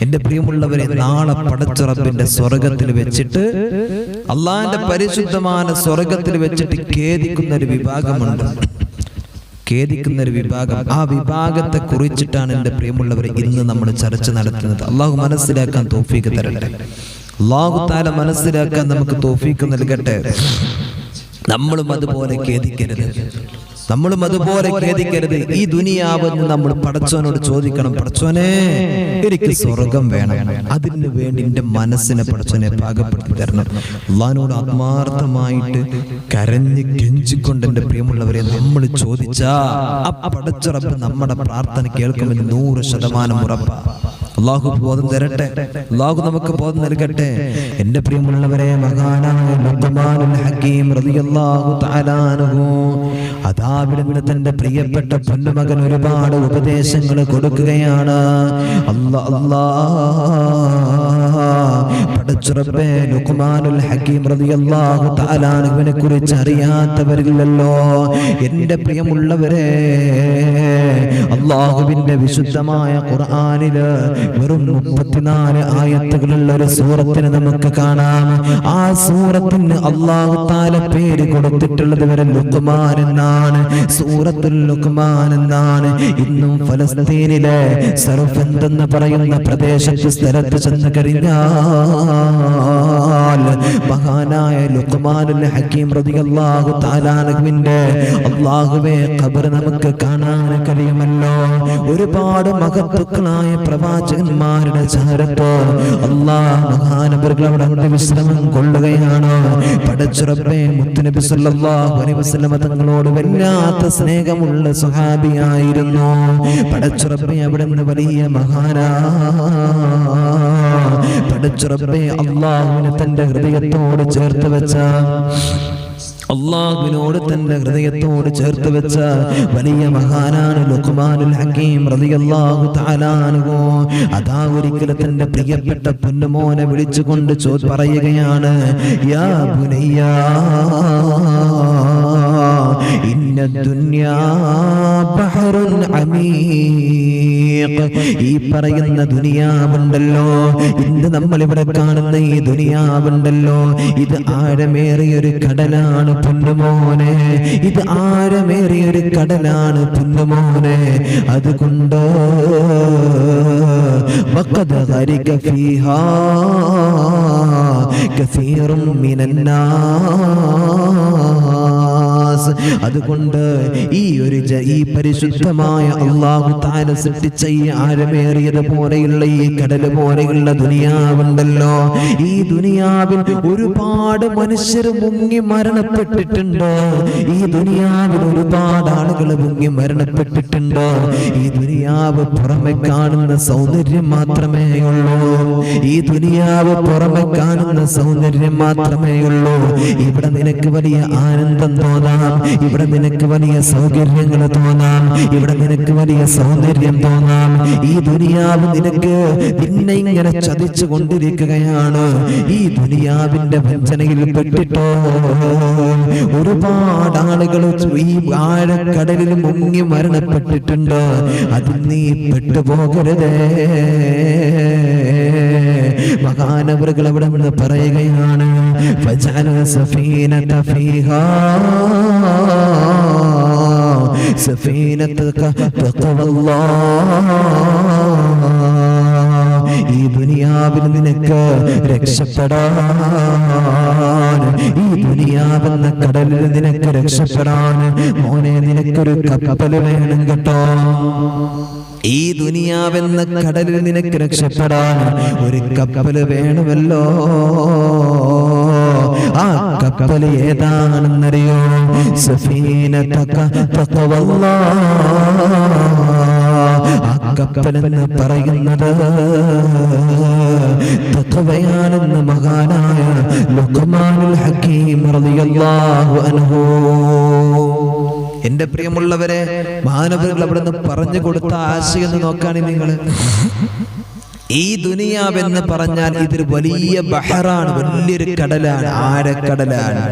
എന്റെ പ്രിയമുള്ളവരെ, നാളെ പടച്ച റബ്ബിന്റെ സ്വർഗത്തിൽ വെച്ചിട്ട്, അള്ളാഹിന്റെ പരിശുദ്ധമായ സ്വർഗത്തിൽ വെച്ചിട്ട് ഖേദിക്കുന്ന ഒരു വിഭാഗമുണ്ട്. ഖേദിക്കുന്ന ഒരു വിഭാഗം. ആ വിഭാഗത്തെ കുറിച്ചിട്ടാണ് എന്റെ പ്രിയമുള്ളവരെ ഇന്ന് നമ്മൾ ചർച്ച നടത്തുന്നത്. അള്ളാഹു മനസ്സിലാക്കാൻ തൗഫീഖ് തരട്ടെ. അള്ളാഹു തആല മനസ്സിലാക്കാൻ നമുക്ക് തൗഫീഖ് നൽകട്ടെ. നമ്മളും അതുപോലെ ഖേദിക്കരുത്. ഈ ദുനിയാവെന്ന് നമ്മൾ പടച്ചവനോട് ചോദിക്കണം, പടച്ചവനെ എനിക്ക് സ്വർഗം വേണം, അതിന് വേണ്ടി എന്റെ മനസ്സിനെ പടച്ചവനെ പാകപ്പെടുത്തി തരണം. അള്ളാഹിനോട് ആത്മാർത്ഥമായിട്ട് കരഞ്ഞ് കെഞ്ചിക്കൊണ്ട് എന്റെ പ്രിയമുള്ളവരെ നമ്മൾ ചോദിച്ചാ ആ പടച്ച റബ്ബ് നമ്മുടെ പ്രാർത്ഥന കേൾക്കുമെന്ന് 100% ഉറപ്പാ. അള്ളാഹു ബോധം തരട്ടെ. അള്ളാഹു നമുക്ക് ബോധം നൽകട്ടെ. എന്റെ പ്രിയമുള്ളവരെ, മഹാനായ ലുഖ്മാനുൽ ഹകീം റളിയല്ലാഹു തആല അൻഹു അതാവിടുന്ന് തന്റെ പ്രിയപ്പെട്ട പൊന്നുമകൻ ഒരുപാട് ഉപദേശങ്ങൾ കൊടുക്കുകയാണ്. പടച്ചറബ്ബേ, ലുഖ്മാനുൽ ഹകീം റളിയല്ലാഹു തആല അൻഹുവിനെ കുറിച്ച് അറിയാത്തവരില്ലല്ലോ. എന്റെ പ്രിയമുള്ളവരെ, അല്ലാഹുവിന്റെ വിശുദ്ധമായ ഖുർആനില് വെറും 34 ആയത്തുകളുള്ള ഒരു സൂറത്തിന് നമുക്ക് കാണാം. ആ സൂറത്തിന് അല്ലാഹു തആല പേര് കൊടുത്തിട്ടുള്ളത് വരെ ലുഖ്മാൻ എന്നാണ്, സൂറത്തുൽ ലുഖ്മാൻ എന്നാണ്. ഇന്നും ഫലസ്തീനിലെ സർഫന്ത് എന്ന് പറയുന്ന പ്രദേശത്ത് സ്ഥലത്ത് ചെന്ന് കഴിഞ്ഞാൽ മഹാനായ ലുഖ്മാനുൽ ഹകീം റളിയല്ലാഹു തആല അൻഹുവിന്റെ അല്ലാഹുവേ ഖബർ നമുക്ക് കാണാൻ കഴിയുമല്ലോ. ഒരുപാട് മഹത്തുക്കളായ പ്രവാചകന്മാരുടെ ചാരത്ത് അല്ലാഹ് മഹാനവറുകൾ അവിടെ വിശ്രമം കൊള്ളുകയാണ്. പടച്ച റബ്ബേ, മുത്തുനബി സല്ലല്ലാഹു അലൈഹി വസല്ലം തങ്ങളോട് വല്ലാത്ത സ്നേഹമുള്ള സ്വഹാബിയായിരുന്നു. പടച്ച റബ്ബേ, അവിടുന്ന് വലിയ മഹാനാ. പടച്ച റബ്ബേ, അല്ലാഹുവിനെ തന്റെ ഹൃദയത്തോട് ചേർത്ത് വെച്ച, അല്ലാഹുവിനോട് തന്റെ ഹൃദയത്തോട് ചേർത്ത് വെച്ച വലിയ മഹാനാണ് ലുഖ്മാനുൽ ഹകീം റളിയല്ലാഹു തആല അൻഹു. അതാ ഒരിക്കൽ തന്റെ പ്രിയപ്പെട്ട പൊന്നുമോനെ വിളിച്ചുകൊണ്ട് പറയുകയാണ്, യാ ബുനയ്യാ ഇന്ന ദുനിയാ ബഹറുൻ അമീഖ്. ഈ പറയുന്ന ദുനിയാവുണ്ടല്ലോ, ഇന്ന് നമ്മൾ ഇവിടെ കാണുന്ന ഈ ദുനിയാവുണ്ടല്ലോ, ഇത് ആഴമേറിയൊരു കടലാണ് പൊന്നുമോനെ. ഇത് ആഴമേറിയൊരു കടലാണ് പൊന്നുമോനെ. അതുകൊണ്ട് വഖദ് ഗരിക ഫീഹാ കസീറും മിനന്നാസ്. അതുകൊണ്ട് ഈ പരിശുദ്ധമായ അല്ലാഹു തആല സൃഷ്ടിച്ച ഈ ആഴമേറിയത് പോലെയുള്ള ഈ കടൽ പോലെയുള്ള ദുനിയാവുണ്ടല്ലോ, ഈ ദുനിയാവിൽ ഒരുപാട് മനുഷ്യർ മുങ്ങി മരണപ്പെട്ടിട്ടുണ്ട്. ഈ ദുനിയാവിൽ ഒരുപാട് ആളുകൾ മുങ്ങി മരണപ്പെട്ടിട്ടുണ്ട്. ഈ ദുനിയാവ് പുറമെ കാണുന്ന സൗന്ദര്യം മാത്രമേ ഉള്ളൂ. ഈ ദുനിയാവ് പുറമെ കാണുന്ന സൗന്ദര്യം മാത്രമേ ഉള്ളൂ. ഇവിടെ നിനക്ക് വലിയ ആനന്ദം തോന്നാം, ഇവിടെ നിനക്ക് വലിയ സൗകര്യങ്ങൾ തോന്നാം, ഇവിടെ നിനക്ക് വലിയ സൗന്ദര്യം തോന്നാം. ഈ ദുനിയാവ് നിന്നെ ഇങ്ങനെ ചതിച്ചു കൊണ്ടിരിക്കുകയാണ്. ഈ ദുനിയാവിന്റെ വഞ്ചനയിൽ പെട്ടിട്ടോ ഒരുപാട് ആളുകൾ ഈ ആഴക്കടലിൽ മുങ്ങി മരണപ്പെട്ടിട്ടുണ്ട്. അതിൽ നീ പെട്ടുപോകരുതേ. മഹാനവറുകൾ അവിടെ നിന്ന് പറയുകയാണ്, ഫജഅല സഫീനത ഫീഹാ സഫീനത തഖവല്ലാഹ്. ഈ ദുനിയാവിൽ നിനക്ക് രക്ഷപ്പെടാൻ, ഈ ദുനിയാവെന്ന കടലിൽ നിനക്ക് രക്ഷപ്പെടാൻ മോനെ നിനക്കൊരു കപ്പൽ വേണം കേട്ടോ. ഈ ദുനിയാവെന്ന കടലിൽ നിനക്ക് രക്ഷപ്പെടാൻ ഒരു കപ്പൽ വേണമല്ലോ. ആ കപ്പൽ ഏതാണെന്നറിയോ? സഫീനത തഖവല്ലാഹ്. ആ കപ്പലെന്ന് പറയുന്നത് തഖവയാണെന്ന് മഹാനായ ലുഖ്മാനുൽ ഹകീം റളിയല്ലാഹു അൻഹു. എന്റെ പ്രിയമുള്ളവരെ, മഹാനവറുകൾ അവിടെ നിന്ന് പറഞ്ഞു കൊടുത്ത ആശയം നോക്കാണ് നിങ്ങൾ. ഈ ദുനിയാവെന്ന് പറഞ്ഞാൽ ഇതൊരു വലിയ ബഹറാണ്, വലിയൊരു കടലാണ്, ആഴക്കടലാണ്.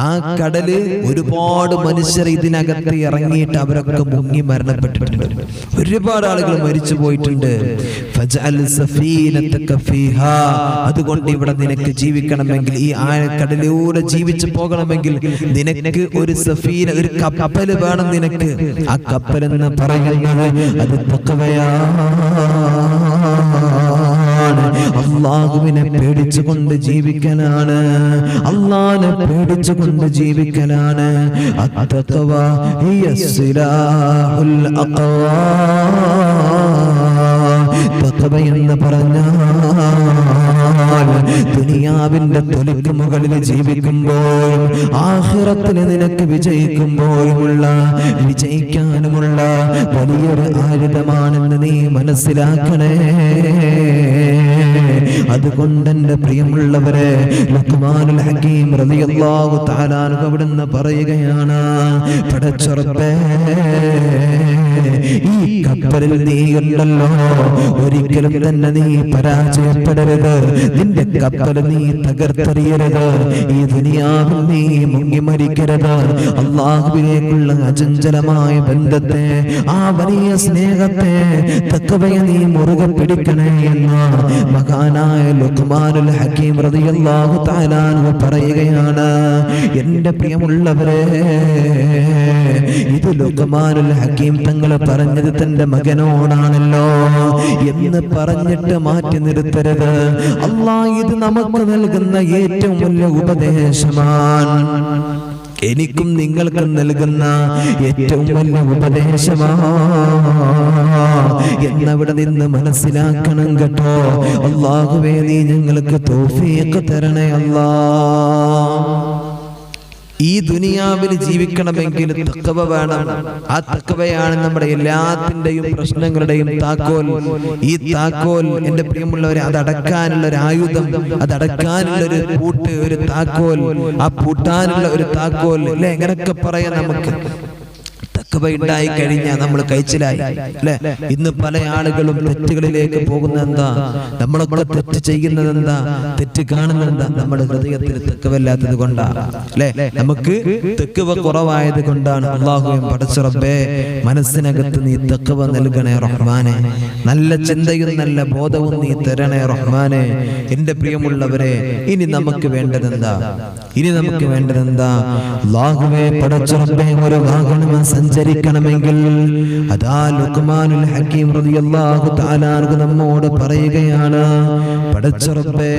ആ കടല് ഒരുപാട് മനുഷ്യർ ഇതിനകത്ത് ഇറങ്ങിയിട്ട് അവരൊക്കെ മുങ്ങി മരണപ്പെട്ടിട്ടുണ്ട്. ഒരുപാട് ആളുകൾ മരിച്ചു പോയിട്ടുണ്ട്. അതുകൊണ്ട് ഇവിടെ നിനക്ക് ജീവിക്കണമെങ്കിൽ, ഈ ആഴക്കടലിലൂടെ ജീവിച്ചു പോകണമെങ്കിൽ നിനക്ക് ഒരു സഫീന, ഒരു കപ്പൽ വേണം നിനക്ക്. ആ കപ്പൽ എന്ന് പറയുന്നത് അത് തഖ്വയാണ്. അല്ലാഹുവിനെ പേടിച്ചുകൊണ്ട് ജീവിക്കലാണ്, അല്ലാഹുവിനെ പേടിച്ചുകൊണ്ട് ജീവിക്കലാണ്. അത്തഖ്വ ഹിയ സിലാഹുൽ അഖ്വാ. തഖ്വ എന്ന് പറഞ്ഞാൽ ദുനിയാവിന്റെ തൊലിക്ക് മുകളിൽ ജീവിക്കുമ്പോഴും ആഖിറത്തിൽ നിനക്ക് വിജയിക്കാനുമുള്ള വലിയൊരു ആയുധമാണെന്ന് നീ മനസ്സിലാക്കണേ. അതുകൊണ്ട് എന്റെ പ്രിയമുള്ളവരെ, ലുഖ്മാനുൽ ഹകീം റളിയല്ലാഹു തആല അൻഹു അവിടുന്ന് പറയുകയാണ്, പടച്ചറബ്ബേ, ഈ കപ്പലിൽ നീ ഉണ്ടല്ലോ, ഒരിക്കലും തന്നെ നീ പരാജയപ്പെടരുത്. നിന്റെ കപ്പൽ നീ തകർത്തെറിയരുത്. ഈ ദുനിയാവിൽ നീ മുങ്ങി മരിക്കരുത്. അല്ലാഹുവിലേക്കുള്ള അചഞ്ചലമായ ബന്ധത്തെ, ആ വലിയ സ്നേഹത്തെ, തഖ്വയെ നീ മുറുകെ പിടിക്കണേ എന്ന് മഹാനായ ലുഖ്മാനുൽ ഹകീം റളിയല്ലാഹു തആല അൻഹു പറയുകയാണ്. എന്റെ പ്രിയമുള്ളവരെ, ഇത് ലുഖ്മാനുൽ ഹകീം തങ്ങൾ പറഞ്ഞത് തന്റെ മകനോടാണല്ലോ എന്ന് പറഞ്ഞിട്ട് മാറ്റി നിർത്തരുത്. അല്ലാഹ് ഇത് നമുക്ക് നൽകുന്ന ഏറ്റവും വലിയ ഉപദേശമാണ്. എനിക്കും നിങ്ങൾക്കും നൽകുന്ന ഏറ്റവും വലിയ ഉപദേശമാണ് എന്നവിടെ നിന്ന് മനസ്സിലാക്കണം കേട്ടോ. അല്ലാഹുവേ, നീ ഞങ്ങൾക്ക് തൗഫീഖ് തരണേ അല്ലാഹ്. ഈ ദുനിയാവിൽ ജീവിക്കണമെങ്കിൽ തഖ്വ വേണം. ആ തഖ്വയാണ് നമ്മുടെ എല്ലാത്തിന്റെയും പ്രശ്നങ്ങളുടെയും താക്കോൽ. ഈ താക്കോൽ എന്റെ പ്രിയമുള്ളവരെ, അതടക്കാനുള്ള ഒരു ആയുധം, അതടക്കാനുള്ള ഒരു പൂട്ട്, ഒരു താക്കോൽ, ആ പൂട്ടാനുള്ള ഒരു താക്കോൽ അല്ലെ, എങ്ങനെയൊക്കെ പറയാം. നമുക്ക് തഖ്വ ഉണ്ടായി കഴിഞ്ഞാൽ നമ്മൾ കഴിച്ചിലായി അല്ലെ. ഇന്ന് പല ആളുകളും തെറ്റുകളിലേക്ക് പോകുന്നത് എന്താ? നമ്മളൊക്കെ തെറ്റ് ചെയ്യുന്നത് എന്താ? തെറ്റ് കാണുന്നത് എന്താ? നമ്മുടെ ഹൃദയത്തിൽ തഖ്വയില്ലാത്തത് കൊണ്ടാണ് അല്ലെ. നമുക്ക് തഖ്വ കുറവായത് കൊണ്ടാണ്. അല്ലാഹുവേ, പടച്ച റബ്ബേ, മനസ്സിനകത്ത് നീ തഖ്വ നൽകണേ റഹ്മാനെ. നല്ല ചിന്തയും നല്ല ബോധവും നീ തരണേ റഹ്മാനെ. എന്റെ പ്രിയമുള്ളവരെ, ഇനി നമുക്ക് വേണ്ടതെന്താ? അല്ലാഹുവേ, പടച്ച റബ്ബേ, ഒരു വാഹനം സഞ്ചരിക്കണമെങ്കിൽ അതാ ലുഖ്മാനുൽ ഹകീം റളിയല്ലാഹു തആല അൻഹു നമ്മോട് പറയുകയാണ്, പടച്ച റബ്ബേ,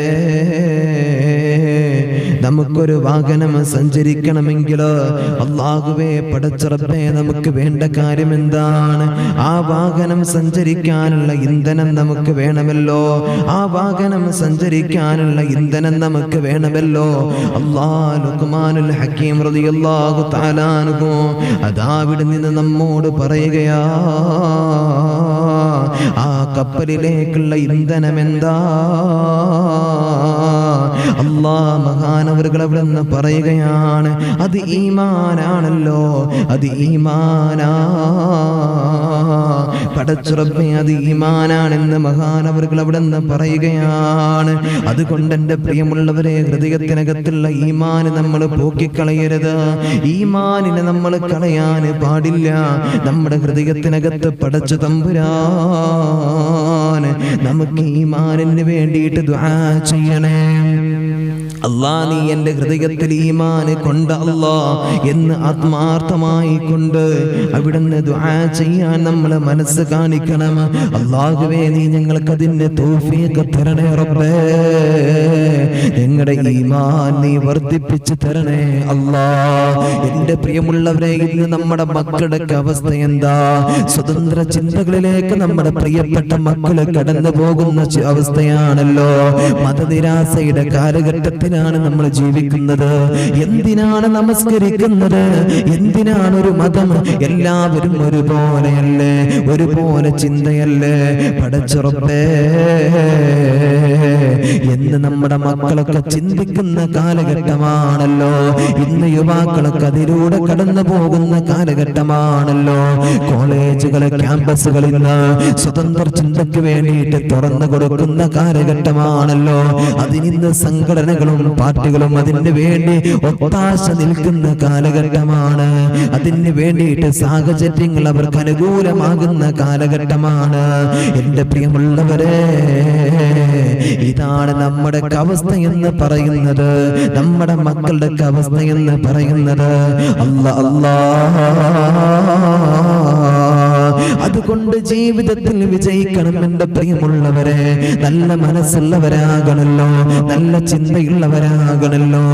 നമുക്കൊരു വാഹനം സഞ്ചരിക്കണമെങ്കിൽ അല്ലാഹുവേ, പടച്ച റബ്ബേ, നമുക്ക് വേണ്ട കാര്യം എന്താണ്? ആ വാഹനം സഞ്ചരിക്കാനുള്ള ഇന്ധനം നമുക്ക് വേണമല്ലോ. ആ വാഹനം സഞ്ചരിക്കാനുള്ള ഇന്ധനം നമുക്ക് വേണമല്ലോ. ലുഖ്മാനുൽ ഹകീം റളിയല്ലാഹു തആല അൻഹു അതാ അവിടെ നിന്ന് നമ്മോട് പറയുകയാ, ആ കപ്പലിലേക്കുള്ള ഇന്ധനം എന്താ? അല്ലാഹ് മഹാനവറുകൾ അവിടെ നിന്ന് പറയുകയാണ്, അത് ഈമാനാണല്ലോ, അത് ഈമാനാ. പടച്ച റബ്ബേ, അത് ഈമാനാണെന്ന് മഹാനവറുകൾ അവിടെ നിന്ന് പറയുകയാണ്. അതുകൊണ്ട് എൻ്റെ പ്രിയമുള്ളവരെ, ഹൃദയത്തിനകത്തുള്ള ഈമാന് നമ്മൾ പോക്കിക്കളയരുത്. ഈമാനിനെ നമ്മൾ കളയാൻ പാടില്ല. നമ്മുടെ ഹൃദയത്തിനകത്ത് പടച്ച തമ്പുരാൻ നമുക്ക് ഈമാനിന് വേണ്ടിയിട്ട് ദുആ ചെയ്യണേ. അല്ലാ, നീ എൻ്റെ ഹൃദയത്തിൽ ഈമാൻ കൊണ്ട് അല്ലാ എന്ന് ആത്മാർത്ഥമായി കൊണ്ട് അവിടുന്ന് ദുആ ചെയ്യാൻ നമ്മൾ മനസ്സ് കാണിക്കണം. അല്ലാഹുവേ, നീ ഞങ്ങൾക്ക് അതിന് തൗഫീഖ് തരണേ റബ്ബേ. ഞങ്ങളുടെ ഈമാൻ നീ വർദ്ധിപ്പിച്ചു തരണേ അല്ലാ. എൻ്റെ പ്രിയമുള്ളവരെ, ഇന്ന് നമ്മുടെ മക്കളുടെ അവസ്ഥ എന്താ? സ്വതന്ത്ര ചിന്തകളിലേക്ക് നമ്മുടെ പ്രിയപ്പെട്ട മക്കള് കടന്നു പോകുന്ന അവസ്ഥയാണല്ലോ. മതനിരാശയുടെ കാലഘട്ടത്തിലാണ് നമ്മൾ ജീവിക്കുന്നത്. എന്തിനാണ് നമസ്കരിക്കുന്നത്? എന്തിനാണ് ഒരു മതം? എല്ലാവരും ഒരുപോലെയല്ലേ, ഒരുപോലെ ചിന്തയല്ലേ? പടച്ച റബ്ബേ എന്ന് നമ്മുടെ മക്കളൊക്കെ ചിന്തിക്കുന്ന കാലഘട്ടമാണല്ലോ. ഇന്ന് യുവാക്കളൊക്കെ അതിലൂടെ കടന്നു പോകുന്ന കാലഘട്ടമാണല്ലോ. കോളേജുകള്, ക്യാമ്പസുകളിൽ നിന്ന് സ്വതന്ത്ര ചിന്തയ്ക്ക് വേണ്ടിയിട്ട് തുറന്നു കൊടുക്കുന്ന കാലഘട്ടമാണല്ലോ. അതിനിന്ന് സംഘടനകളും പാർട്ടികളും അതിന് വേണ്ടി ഒത്താശ നിൽക്കുന്ന കാലഘട്ടമാണ്. അതിന് വേണ്ടിയിട്ട് സാഹചര്യങ്ങൾ അവർക്ക് അനുകൂലമാകുന്ന കാലഘട്ടമാണ്. എന്റെ പ്രിയമുള്ളവരെ, ഇതാണ് നമ്മുടെ അവസ്ഥ എന്ന് പറയുന്നത്, നമ്മുടെ മക്കളുടെ അവസ്ഥ എന്ന് പറയുന്നത്. അതുകൊണ്ട് ജീവിതത്തിൽ വിജയിക്കണം എന്റെ പ്രിയമുള്ളവരെ. നല്ല മനസ്സുള്ളവരാകണല്ലോ, നല്ല ചിന്തയുള്ളവരാകണല്ലോ.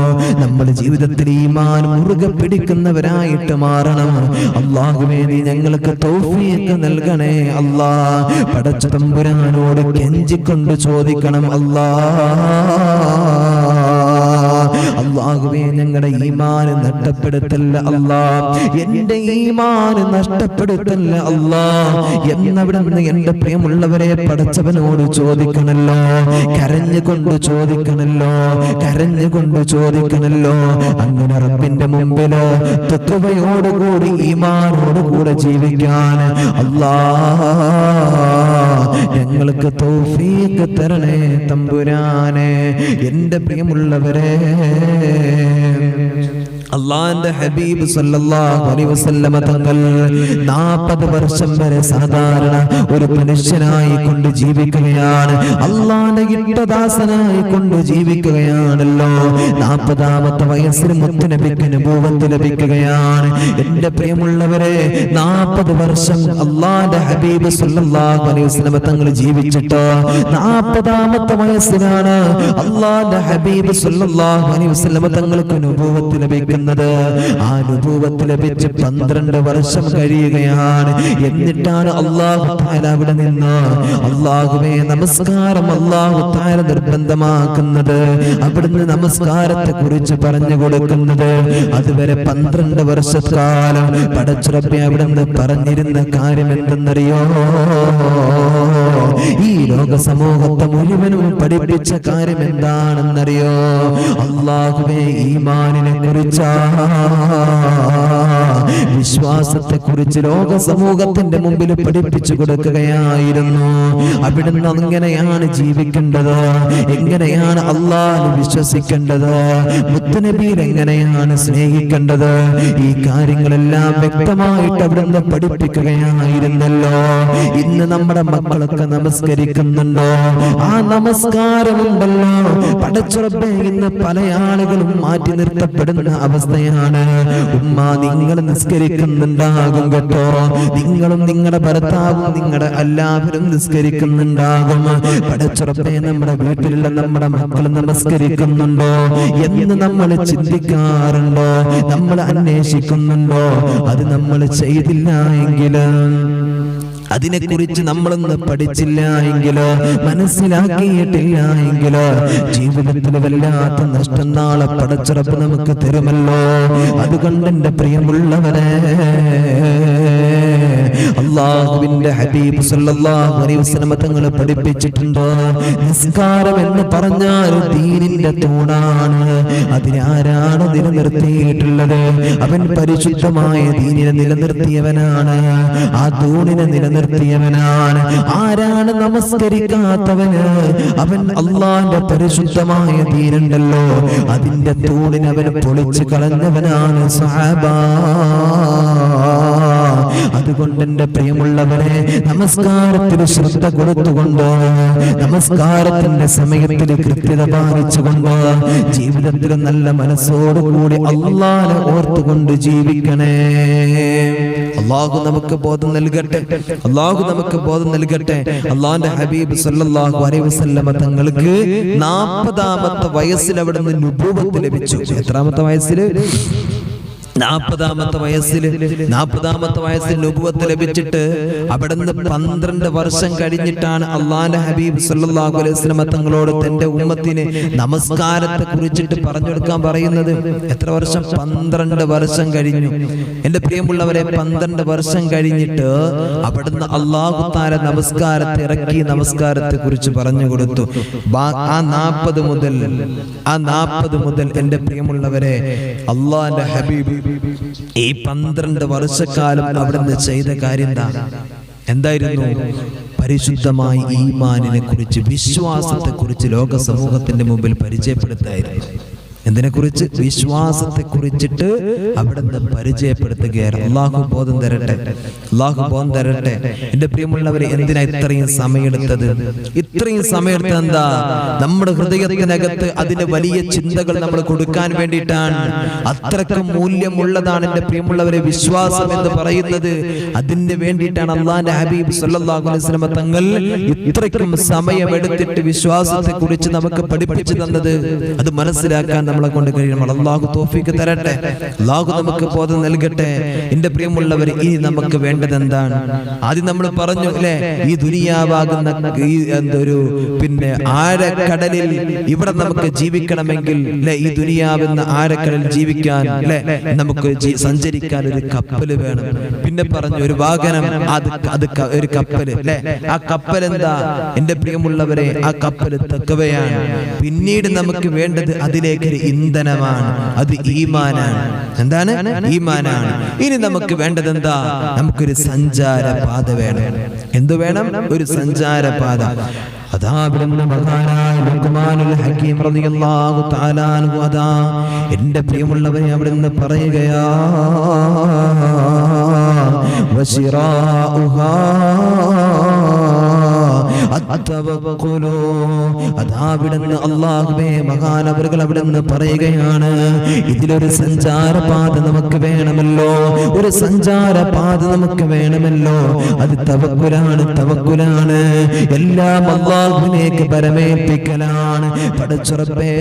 നമ്മൾ ജീവിതത്തിൽ ഈമാൻ മുറുകെ പിടിക്കുന്നവരായിട്ട് മാറണം. അല്ലാഹുവേ, നീ ഞങ്ങൾക്ക് തൗഫീഖ് നൽകണേ അല്ലാ. പടച്ച തമ്പുരാനോട് കെഞ്ചിക്കൊണ്ട് ചോദിക്കണം അല്ലാ. അല്ലാഹുവേ, ഞങ്ങളുടെ ഈമാൻ നഷ്ടപ്പെടുത്തല്ല അല്ലാ, എന്റെ ഈമാൻ നഷ്ടപ്പെടുത്തല്ല അല്ലാ എന്നവിടുന്ന് എന്റെ പ്രിയമുള്ളവരെ പടച്ചവനോട് ചോദിക്കണല്ലോ. കരഞ്ഞുകൊണ്ട് ചോദിക്കണല്ലോ, കരഞ്ഞുകൊണ്ട് ചോദിക്കണല്ലോ. അങ്ങനെ റബ്ബിന്റെ മുമ്പില് തഖ്വയോടുകൂടി ഈമാനോടുകൂടെ ജീവിക്കാൻ അല്ലാ ഞങ്ങൾക്ക് തൗഫീഖ് തരണേ തമ്പുരാനെ. എന്റെ പ്രിയമുള്ളവരെ, അല്ലാഹുവിന്റെ ഹബീബ് സല്ലല്ലാഹു അലൈഹി വസല്ലമ തങ്ങൾ 40 വർഷം വരെ സാധാരണ ഒരു മനുഷ്യനായി കൊണ്ട് ജീവിക്കുകയാണ്. അല്ലാഹുവിന്റെ ഇഷ്ടദാസനായി കൊണ്ട് ജീവിക്കുകയാണല്ലോ. 40ാമത്തെ വയസ്സിൽ മുത്തുനബിക്ക് നബൂവത്ത് ലഭിക്കുകയാണ്. എന്റെ പ്രിയമുള്ളവരെ, 40 വർഷം അല്ലാഹുവിന്റെ ഹബീബ് സല്ലല്ലാഹു അലൈഹി വസല്ലമ തങ്ങൾ ജീവിച്ചിട്ട് 40ാമത്തെ വയസ്സിലാണ് അല്ലാഹുവിന്റെ ഹബീബ് സല്ലല്ലാഹു അലൈഹി വസല്ലമ തങ്ങൾക്ക് നബൂവത്ത് ലഭിക്കുന്നത്. ആ നബൂവത്ത് ലഭിച്ച് 12 വർഷം കഴിയുകയാണ്. എന്നിട്ടാണ് അല്ലാഹു തആല അവിടെ നിന്ന് അല്ലാഹുവേ നമസ്കാരം അല്ലാഹു തആല നിർബന്ധമാക്കുന്നത്. അവിടുന്ന് നമസ്കാരത്തെ കുറിച്ച് പറഞ്ഞു കൊടുക്കുന്നത്. അതുവരെ 12 വർഷക്കാലം പടച്ച റബ്ബേ അവിടുന്ന് പറഞ്ഞിരുന്ന കാര്യം എന്തെന്നറിയോ? ഈ ലോക സമൂഹത്തെ മുഴുവനും പഠിപ്പിച്ച കാര്യം എന്താണെന്നറിയോ? അല്ലാഹുവേ, ഈമാനിനെ കുറിച്ച്, വിശ്വാസത്തെ കുറിച്ച് ലോക സമൂഹത്തിന്റെ മുമ്പിൽ പഠിപ്പിച്ചു കൊടുക്കുകയായിരുന്നു. അവിടുന്ന് എങ്ങനെയാണ് ജീവിക്കേണ്ടത്, എങ്ങനെയാണ് അല്ലാഹുവിനെ വിശ്വസിക്കേണ്ടത്, മുത്തുനബിയെ എങ്ങനെയാണ് സ്നേഹിക്കേണ്ടത്, ഈ കാര്യങ്ങളെല്ലാം വ്യക്തമായിട്ട് അവിടുന്ന് പഠിപ്പിക്കുകയായിരുന്നല്ലോ. ഇന്ന് നമ്മുടെ മക്കളൊക്കെ നമസ്കരിക്കുന്നുണ്ടോ? ആ നമസ്കാരമുണ്ടല്ലോ പടച്ച റബ്ബേ, ഇന്ന് പല ആളുകളും മാറ്റി നിർത്തപ്പെടുന്ന അവസ്ഥയാണ്. ഉമ്മ, നിങ്ങൾ നിസ്കരിക്കുന്നുണ്ടാകും കേട്ടോ, നിങ്ങളും നിങ്ങളുടെ ഭർത്താവും നിങ്ങളുടെ എല്ലാവരും നിസ്കരിക്കുന്നുണ്ടാകും. പടച്ച റബ്ബേ, നമ്മുടെ വീട്ടിലുള്ള നമ്മുടെ മക്കൾ നമസ്കരിക്കുന്നുണ്ടോ എന്ന് നമ്മൾ ചിന്തിക്കാറുണ്ടോ? നമ്മൾ അന്വേഷിക്കുന്നുണ്ടോ? അത് നമ്മൾ ചെയ്തില്ല എങ്കിൽ, അതിനെക്കുറിച്ച് നമ്മളൊന്ന് പഠിച്ചില്ല എങ്കിലോ, മനസ്സിലാക്കിയിട്ടില്ല എങ്കിലോ, ജീവിതത്തിൽ വല്ലാത്ത നഷ്ടം നാളെ പടച്ച റബ്ബ് നമുക്ക് തരുമല്ലോ. അതുകൊണ്ട് എന്റെ പ്രിയമുള്ളവരെ, അല്ലാഹുവിന്റെ ഹബീബ് സല്ലല്ലാഹു അലൈഹി വസല്ലം തങ്ങൾ പഠിപ്പിച്ചിട്ടുണ്ട്. നിസ്കാരം എന്ന് പറഞ്ഞാൽ ദീനിന്റെ തൂണാണ്. അതിനാരാണ് നിലനിർത്തിയിട്ടുള്ളത്? അവൻ പരിശുദ്ധമായ ദീനിനെ നിലനിർത്തിയവനാണ്. ആ തൂണിനെ നിലനിർത്തിയവനാണ്. ആരാണ് നമസ്കരിക്കാത്തവന്? അവൻ അല്ലാഹുവിന്റെ പരിശുദ്ധമായ ദീനുണ്ടല്ലോ, അതിന്റെ തൂണിനെ അവൻ പൊളിച്ചു കളഞ്ഞവനാണ് സഹാബ. അതുകൊണ്ട് എന്റെ പ്രിയമുള്ളവരെ, നമസ്കാരത്തിൽ ശ്രദ്ധ കൊടുത്തുകൊണ്ട്, നമസ്കാരത്തിന്റെ സമയത്തിൽ കൃത്യത പാലിച്ചുകൊണ്ട്, ജീവിതത്തിൽ നല്ല മനസ്സോടുകൂടി അല്ലാഹുവിനെ ഓർത്തുകൊണ്ട് ജീവിക്കണേ. അല്ലാഹു നമുക്ക് ബോധം നൽകട്ടെ, അല്ലാഹു നമുക്ക് ബോധം നൽകട്ടെ. അല്ലാഹുവിന്റെ ഹബീബ് സല്ലല്ലാഹു അലൈഹി വസല്ലമ തങ്ങൾക്ക് 40ാമത്തെ വയസ്സിൽ അവിടുന്ന് നുബൂവത്ത് ലഭിച്ചു. എത്രാമത്തെ വയസ്സിൽ? 40ാമത്തെ വയസ്സിൽ നുബുവത്ത് ലഭിച്ചിട്ട് അവിടുന്ന് 12 വർഷം കഴിഞ്ഞിട്ടാണ് അല്ലാഹുവിന്റെ ഹബീബ് സല്ലല്ലാഹു അലൈഹി വസല്ലം തങ്ങളോട് തന്റെ ഉമ്മത്തിനെ നമസ്കാരത്തെ കുറിച്ചിട്ട് പറഞ്ഞു കൊടുക്കാൻ പറയുന്നത്. എത്ര വർഷം? 12 വർഷം കഴിഞ്ഞു. എന്റെ പ്രിയമുള്ളവരെ, 12 വർഷം കഴിഞ്ഞിട്ട് അവിടുന്ന് അല്ലാഹു തആല നമസ്കാരത്തെ ഇറക്കി, നമസ്കാരത്തെ കുറിച്ച് പറഞ്ഞു കൊടുത്തു. ആ 40 മുതൽ എന്റെ പ്രിയമുള്ളവരെ, അല്ലാഹുവിന്റെ ഹബീബ് ഈ 12 വർഷക്കാലം അവിടുന്ന് ചെയ്ത കാര്യം എന്തായിരുന്നു? പരിശുദ്ധമായ ഈമാനിനെ കുറിച്ച്, വിശ്വാസത്തെ കുറിച്ച് ലോക സമൂഹത്തിന്റെ മുമ്പിൽ പരിചയപ്പെടുത്തായിരുന്നു. എന്തിനെക്കുറിച്ച്? വിശ്വാസത്തെ കുറിച്ചിട്ട് അവിടുന്ന് പരിചയപ്പെടുത്തുകയായിരുന്നു. അള്ളാഹു ബോധം തരട്ടെ, അള്ളാഹു ബോധം തരട്ടെ. എന്റെ പ്രിയമുള്ളവരെ, എന്തിനാ ഇത്രയും സമയമെടുത്തത്? ഇത്രയും സമയമെടുത്തത് എന്താ? നമ്മുടെ ഹൃദയത്തിനകത്ത് അതിന് വലിയ ചിന്തകൾ നമ്മൾ കൊടുക്കാൻ വേണ്ടിയിട്ടാണ്. അത്രക്കും മൂല്യമുള്ളതാണ് എന്റെ പ്രിയമുള്ളവരെ വിശ്വാസം എന്ന് പറയുന്നത്. അതിന് വേണ്ടിയിട്ടാണ് അള്ളാന്റെ ഹബീബ് സല്ലല്ലാഹു അലൈഹി വസല്ലം തങ്ങൾ ഇത്രയ്ക്കും സമയമെടുത്തിട്ട് വിശ്വാസത്തെ കുറിച്ച് നമുക്ക് പഠിപ്പിച്ചു തന്നത്. അത് മനസ്സിലാക്കാൻ നമ്മളെ കൊണ്ട് കഴിയണം. അല്ലാഹു തൗഫീഖ് തരട്ടെ, അല്ലാഹു നമുക്ക് ബോധം നൽകട്ടെ. എന്റെ പ്രിയമുള്ളവർ, ഇനി നമുക്ക് വേണ്ടത് എന്താണ്? ആദ്യം നമ്മൾ പറഞ്ഞു അല്ലെ, ഈ ദുനിയാവാകുന്ന ഈ എന്തൊരു ആഴക്കടലിൽ ഇവിടെ നമുക്ക് ജീവിക്കണമെങ്കിൽ അല്ലെ, ഈ ദുനിയാവെന്ന ആഴക്കടലിൽ ജീവിക്കാൻ അല്ലെ, നമുക്ക് സഞ്ചരിക്കാൻ ഒരു കപ്പല് വേണം. പിന്നെ പറഞ്ഞു ഒരു വാഹനം, അത് ഒരു കപ്പല് അല്ലെ. ആ കപ്പൽ എന്താ എന്റെ പ്രിയമുള്ളവരെ? ആ കപ്പൽ തഖ്വയാണ്. പിന്നീട് നമുക്ക് വേണ്ടത് അതിലേക്ക് ഇന്ധനമാണ്, അത് ഈമാനാണ്. എന്താണ്? ഈമാനാണ്. ഇനി നമുക്ക് വേണ്ടത് എന്താ? നമുക്കൊരു സഞ്ചാരപാത വേണം. എന്തു വേണം? ഒരു സഞ്ചാരപാത. അതാ ലുഖ്മാനുൽ ഹകീം റളിയല്ലാഹു തആല അൻഹു അതാ എന്റെ പ്രിയമുള്ളവരെ അവിടുന്ന് പറയുകയാ, വശിറാഉഹാ അത്തവക്കുലു. അതാവിടുന്ന് അല്ലാഹുവേ മഹാനവറുകൾ അവിടുന്ന് പറയുകയാണ്, ഇതിലൊരു സഞ്ചാരപാത നമുക്ക് വേണമല്ലോ, ഒരു സഞ്ചാരപാത നമുക്ക് വേണമല്ലോ. അത് തവക്കുലാണ്, തവക്കുലാണ്. എല്ലാം അല്ലാഹുവിലേക്ക് പരമേൽപ്പിക്കലാണ്. പടച്ചുറപ്പേ,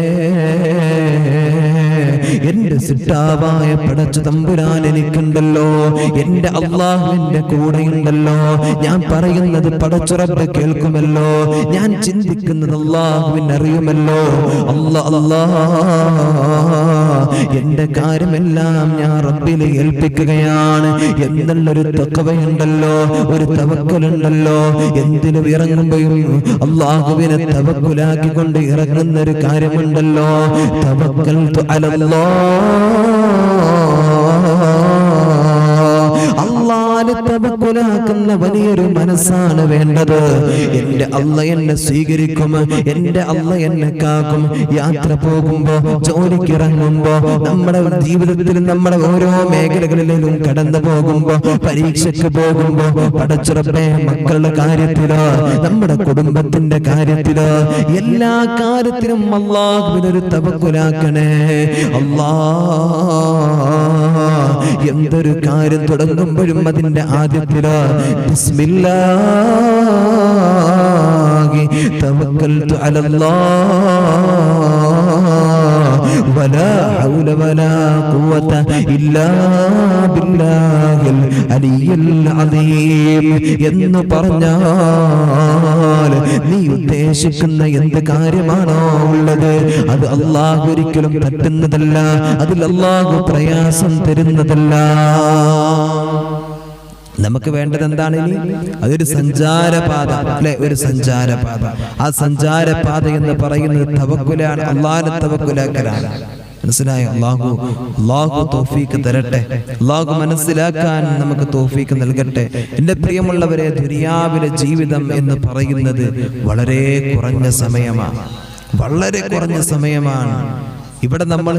എന്റെ സിട്ടാവായ പടച്ച തമ്പുരാൻ എനിക്കുണ്ടല്ലോ, എന്റെ അല്ലാഹുവിന്റെ കൂടെയുണ്ടല്ലോ. ഞാൻ പറയുന്നത് പടച്ചുറപ്പ് കേൾക്കുമല്ലോ, ഞാൻ ചിന്തിക്കുന്നത് അല്ലാഹുവിന് അറിയുമല്ലോ. എന്റെ കാര്യമെല്ലാം ഞാൻ റബ്ബിനെ ഏൽപ്പിക്കുകയാണ് എന്നുള്ളൊരു തഖ്വയുണ്ടല്ലോ, ഒരു തവക്കുലുണ്ടല്ലോ. എന്തിനും ഇറങ്ങുമ്പോഴും അല്ലാഹുവിനെ തവക്കുലാക്കിക്കൊണ്ട് ഇറങ്ങുന്ന ഒരു കാര്യമുണ്ടല്ലോ. തവക്കൽതു അലല്ലാഹ്, അല്ലാഹുവിനെ തവക്കുലാക്കുന്ന വലിയൊരു മനസ്സാണ് വേണ്ടത്. എന്റെ അല്ലാഹ് എന്നെ സ്വീകരിക്കും, എന്റെ അല്ലാഹ് എന്നെ കാക്കും. യാത്ര പോകുമ്പോ, ജോലിക്കിറങ്ങുമ്പോ, നമ്മുടെ ജീവിതത്തിൽ നമ്മുടെ ഓരോ മേഖലകളിലും കടന്നു പോകുമ്പോ, പരീക്ഷയ്ക്ക് പോകുമ്പോ, പടച്ചുറപ്പേ മക്കളുടെ കാര്യത്തിലോ നമ്മുടെ കുടുംബത്തിന്റെ കാര്യത്തിലോ എല്ലാ കാര്യത്തിലും അല്ലാഹുവിനൊരു തവക്കുലാക്കണേ. അല്ലാഹ് എന്തൊരു കാര്യം തുടങ്ങുമ്പോഴും അതിന്റെ ആദ്യത്തിലോ ബിസ്മില്ലാഹി തവക്കൽതു അലല്ലാഹ് വലാ ഹൗല വലാ ഖുവത ഇല്ലാ ബില്ലാഹിൽ അലിയ്യിൽ അദീം എന്ന് പറഞ്ഞാൽ നീ ഉദ്ദേശിക്കുന്ന എന്ത് കാര്യമാണോ ഉള്ളത് അത് അല്ലാഹു ഒരിക്കലും പറ്റുന്നതല്ല, അതിൽ അല്ലാഹു പ്രയാസം തരുന്നതല്ല. നമുക്ക് വേണ്ടത് എന്താണ്? ഇനി അതൊരു സഞ്ചാരപാത അല്ലെ, ഒരു സഞ്ചാരപാത. ആ സഞ്ചാരപാത എന്ന് പറയുന്നത് തവക്കുലാണ്, അല്ലാഹുവിനെ തവക്കുലാക്കലാണ്. മനസ്സിലായോ? അല്ലാഹു തൗഫീഖ് തരട്ടെ, അല്ലാഹു മനസ്സിലാക്കാൻ നമുക്ക് തൗഫീഖ് നൽകട്ടെ. എന്റെ പ്രിയമുള്ളവരെ, ദുനിയാവിലെ ജീവിതം എന്ന് പറയുന്നത് വളരെ കുറഞ്ഞ സമയമാണ്, വളരെ കുറഞ്ഞ സമയമാണ്. ഇവിടെ നമ്മൾ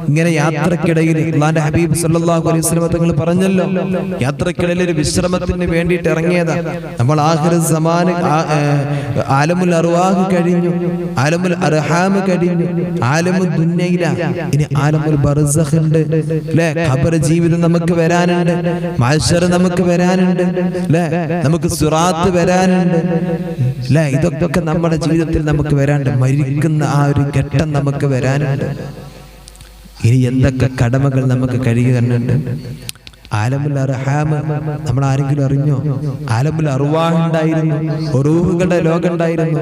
ഇങ്ങനെ യാത്രക്കിടയിൽ അല്ലാഹുവിന്റെ ഹബീബ് സല്ലല്ലാഹു അലൈഹി വസല്ലം തങ്ങൾ പറഞ്ഞല്ലോ, യാത്രക്കിടയിൽ ഒരു വിശ്രമത്തിന് വേണ്ടിയിട്ട് ഇറങ്ങിയതാ. നമ്മൾ ആഖിറത്ത് സമാൻ ആലമുൽ അർവാഹ് കഴിഞ്ഞു, ആലമുൽ അർഹാം കഴിഞ്ഞു, ആലമുൽ ദുനിയയില, ഇനി ആലമുൽ ബർസഖ് ഉണ്ട് അല്ലേ? ഖബർ ജീവിതം നമുക്ക് വരാനുണ്ട്, മഹ്ശർ നമുക്ക് വരാനുണ്ട് അല്ലേ? നമുക്ക് സിറാത്ത് വരാനുണ്ട് അല്ലേ? ഇതൊക്കെ നമ്മുടെ ജീവിതത്തിൽ നമുക്ക് വരാനുണ്ട്. മരിക്കുന്ന ആ ഒരു ഘട്ടം നമുക്ക് വരാനുണ്ട്. ഇനി എന്തൊക്കെ കടമകൾ നമുക്ക് കഴിയുന്നുണ്ട്. ആലമുൽ അർഹാം നമ്മൾ ആരെങ്കിലും അറിഞ്ഞോ? ആലമുൽ അർവാഹ് ഉണ്ടായിരുന്നു, റൂഹുകളുടെ ലോകം ഉണ്ടായിരുന്നു.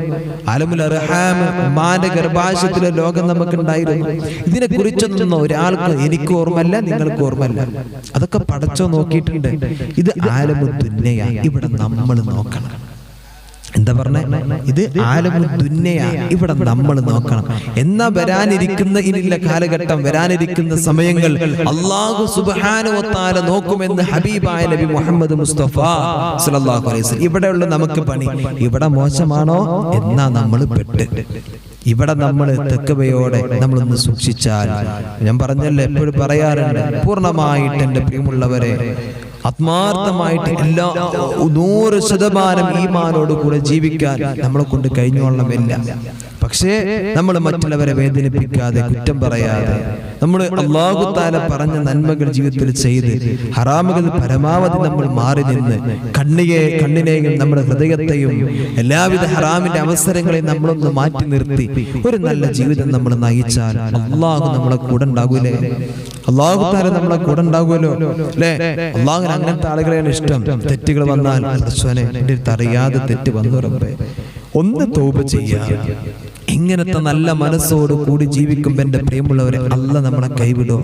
ആലമുൽ അർഹാം ഉമ്മാന്റെ ഗർഭാശയത്തിലെ ലോകം നമുക്ക് ഉണ്ടായിരുന്നു. ഇതിനെ കുറിച്ചൊന്നും ഒരാൾക്ക് എനിക്ക് ഓർമ്മല്ല, നിങ്ങൾക്ക് ഓർമ്മല്ല. അതൊക്കെ പടച്ചോ നോക്കിയിട്ടുണ്ട്. ഇത് ആലമുൽ ദുനിയ, ഇവിടെ നമ്മൾ നോക്കണം. എന്താ പറഞ്ഞേ? ഇത് ആലമു ദുനിയ. ഇവിടെ നമ്മൾ നോക്കണം. എന്നാ വരാനിരിക്കുന്ന ഇനിയുള്ള കാലഘട്ടം, വരാനിരിക്കുന്ന സമയങ്ങൾ അല്ലാഹു സുബ്ഹാനഹു വ തആല നോക്കുമെന്ന് ഹബീബായ നബി മുഹമ്മദ് മുസ്തഫ സ്വല്ലല്ലാഹു അലൈഹി വസല്ലം. ഇവിടെയുള്ള നമുക്ക് പണി, ഇവിടെ മോശമാണോ എന്നാ നമ്മൾ പെട്ട്. ഇവിടെ നമ്മൾ തെക്കവയോടെ നമ്മളൊന്ന് സൂക്ഷിച്ചാൽ, ഞാൻ പറഞ്ഞല്ലേ, എപ്പോഴും പറയാറുണ്ട്, പൂർണ്ണമായിട്ട് എൻ്റെ പ്രിയമുള്ളവരെ ആത്മാർത്ഥമായിട്ട് എല്ലാ 100% ഈമാനോട് കൂടെ ജീവിക്കാൻ നമ്മളെ കൊണ്ട് കഴിഞ്ഞോളമില്ല. പക്ഷേ നമ്മൾ മറ്റുള്ളവരെ വേദനിപ്പിക്കാതെ, കുറ്റം പറയാതെ, നമ്മൾ അല്ലാഹു തആല പറഞ്ഞ നന്മകൾ ജീവിതത്തിൽ ചെയ്ത് ഹറാമുകൾ പരമാവധി നമ്മൾ മാറി നിന്ന് കണ്ണിനെയും നമ്മുടെ ഹൃദയത്തെയും എല്ലാവിധ ഹറാമിന്റെ അവസരങ്ങളെയും നമ്മളൊന്ന് മാറ്റി നിർത്തി ഒരു നല്ല ജീവിതം നമ്മൾ നയിച്ചാൽ അല്ലാഹു നമ്മളെ കൂടെ ഉണ്ടാകൂലേ? അല്ലാഹു തആല നമ്മളെ കൂടെ ഉണ്ടാകുമല്ലോ അല്ലേ? അല്ലാഹുവിന് അങ്ങനത്തെ ആളുകളെയാണ് ഇഷ്ടം. തെറ്റുകൾ വന്നാൽ പടച്ചോനെ എൻ്റെ അടുത്ത് അറിയാതെ തെറ്റ് വന്നു റബ്ബേ, ഒന്ന് തൗബ ചെയ്യാ. ഇങ്ങനത്തെ നല്ല മനസ്സോട് കൂടി ജീവിക്കുമ്പോൾ എൻ്റെ പ്രിയമുള്ളവരെ അല്ലാഹു നമ്മളെ കൈവിടോ?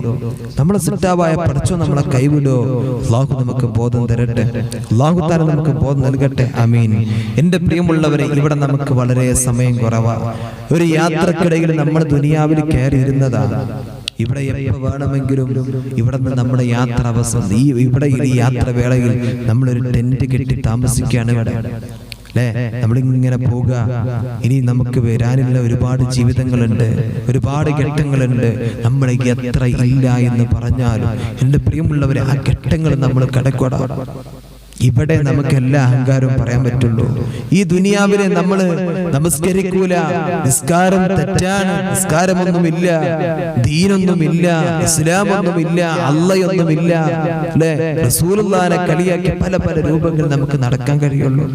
നമ്മളെ സിട്ടാവായ പടച്ചോൻ നമ്മളെ കൈവിടോ? അല്ലാഹു നമുക്ക് ബോധം തരട്ടെ, അല്ലാഹു തആല നമുക്ക് ബോധം നൽകട്ടെ. ആമീൻ. എൻ്റെ പ്രിയമുള്ളവരെ, ഇവിടെ നമുക്ക് വളരെ സമയം കുറവാണ്. ഒരു യാത്രക്കിടയിൽ നമ്മൾ ദുനിയാവിൽ കയറിയിരുന്നതാണ്. ഇവിടെ എപ്പോൾ വേണമെങ്കിലും ഇവിടെ നിന്ന് നമ്മുടെ യാത്ര ഇവിടെ ഈ യാത്രവേളയിൽ നമ്മളൊരു ടെന്റ് കെട്ടി താമസിക്കുകയാണ് ഇവിടെ അല്ലേ? നമ്മളിങ്ങനെ പോവുക. ഇനി നമുക്ക് വരാനുള്ള ഒരുപാട് ജീവിതങ്ങളുണ്ട്, ഒരുപാട് ഘട്ടങ്ങളുണ്ട്. നമ്മൾ എത്ര ഇല്ല എന്ന് പറഞ്ഞാലും എൻ്റെ പ്രിയമുള്ളവരെ ആ ഘട്ടങ്ങൾ നമ്മൾ കടക്കൊടാ. ഇവിടെ നമുക്ക് എല്ലാ അഹങ്കാരവും പറയാൻ പറ്റുള്ളൂ. ഈ ദുനിയാവിലെ നമ്മൾ നമസ്കരിക്കൂല, നിസ്കാരം തെറ്റാണ്, നിസ്കാരമൊന്നുമില്ല, ദീനൊന്നുമില്ല, ഇസ്ലാമൊന്നുമില്ല, അള്ളയൊന്നുമില്ല അല്ലെ? റസൂലുള്ളാഹിനെ കളിയാക്കി പല പല രൂപങ്ങൾ നമുക്ക് നടക്കാൻ കഴിയുള്ളൂ.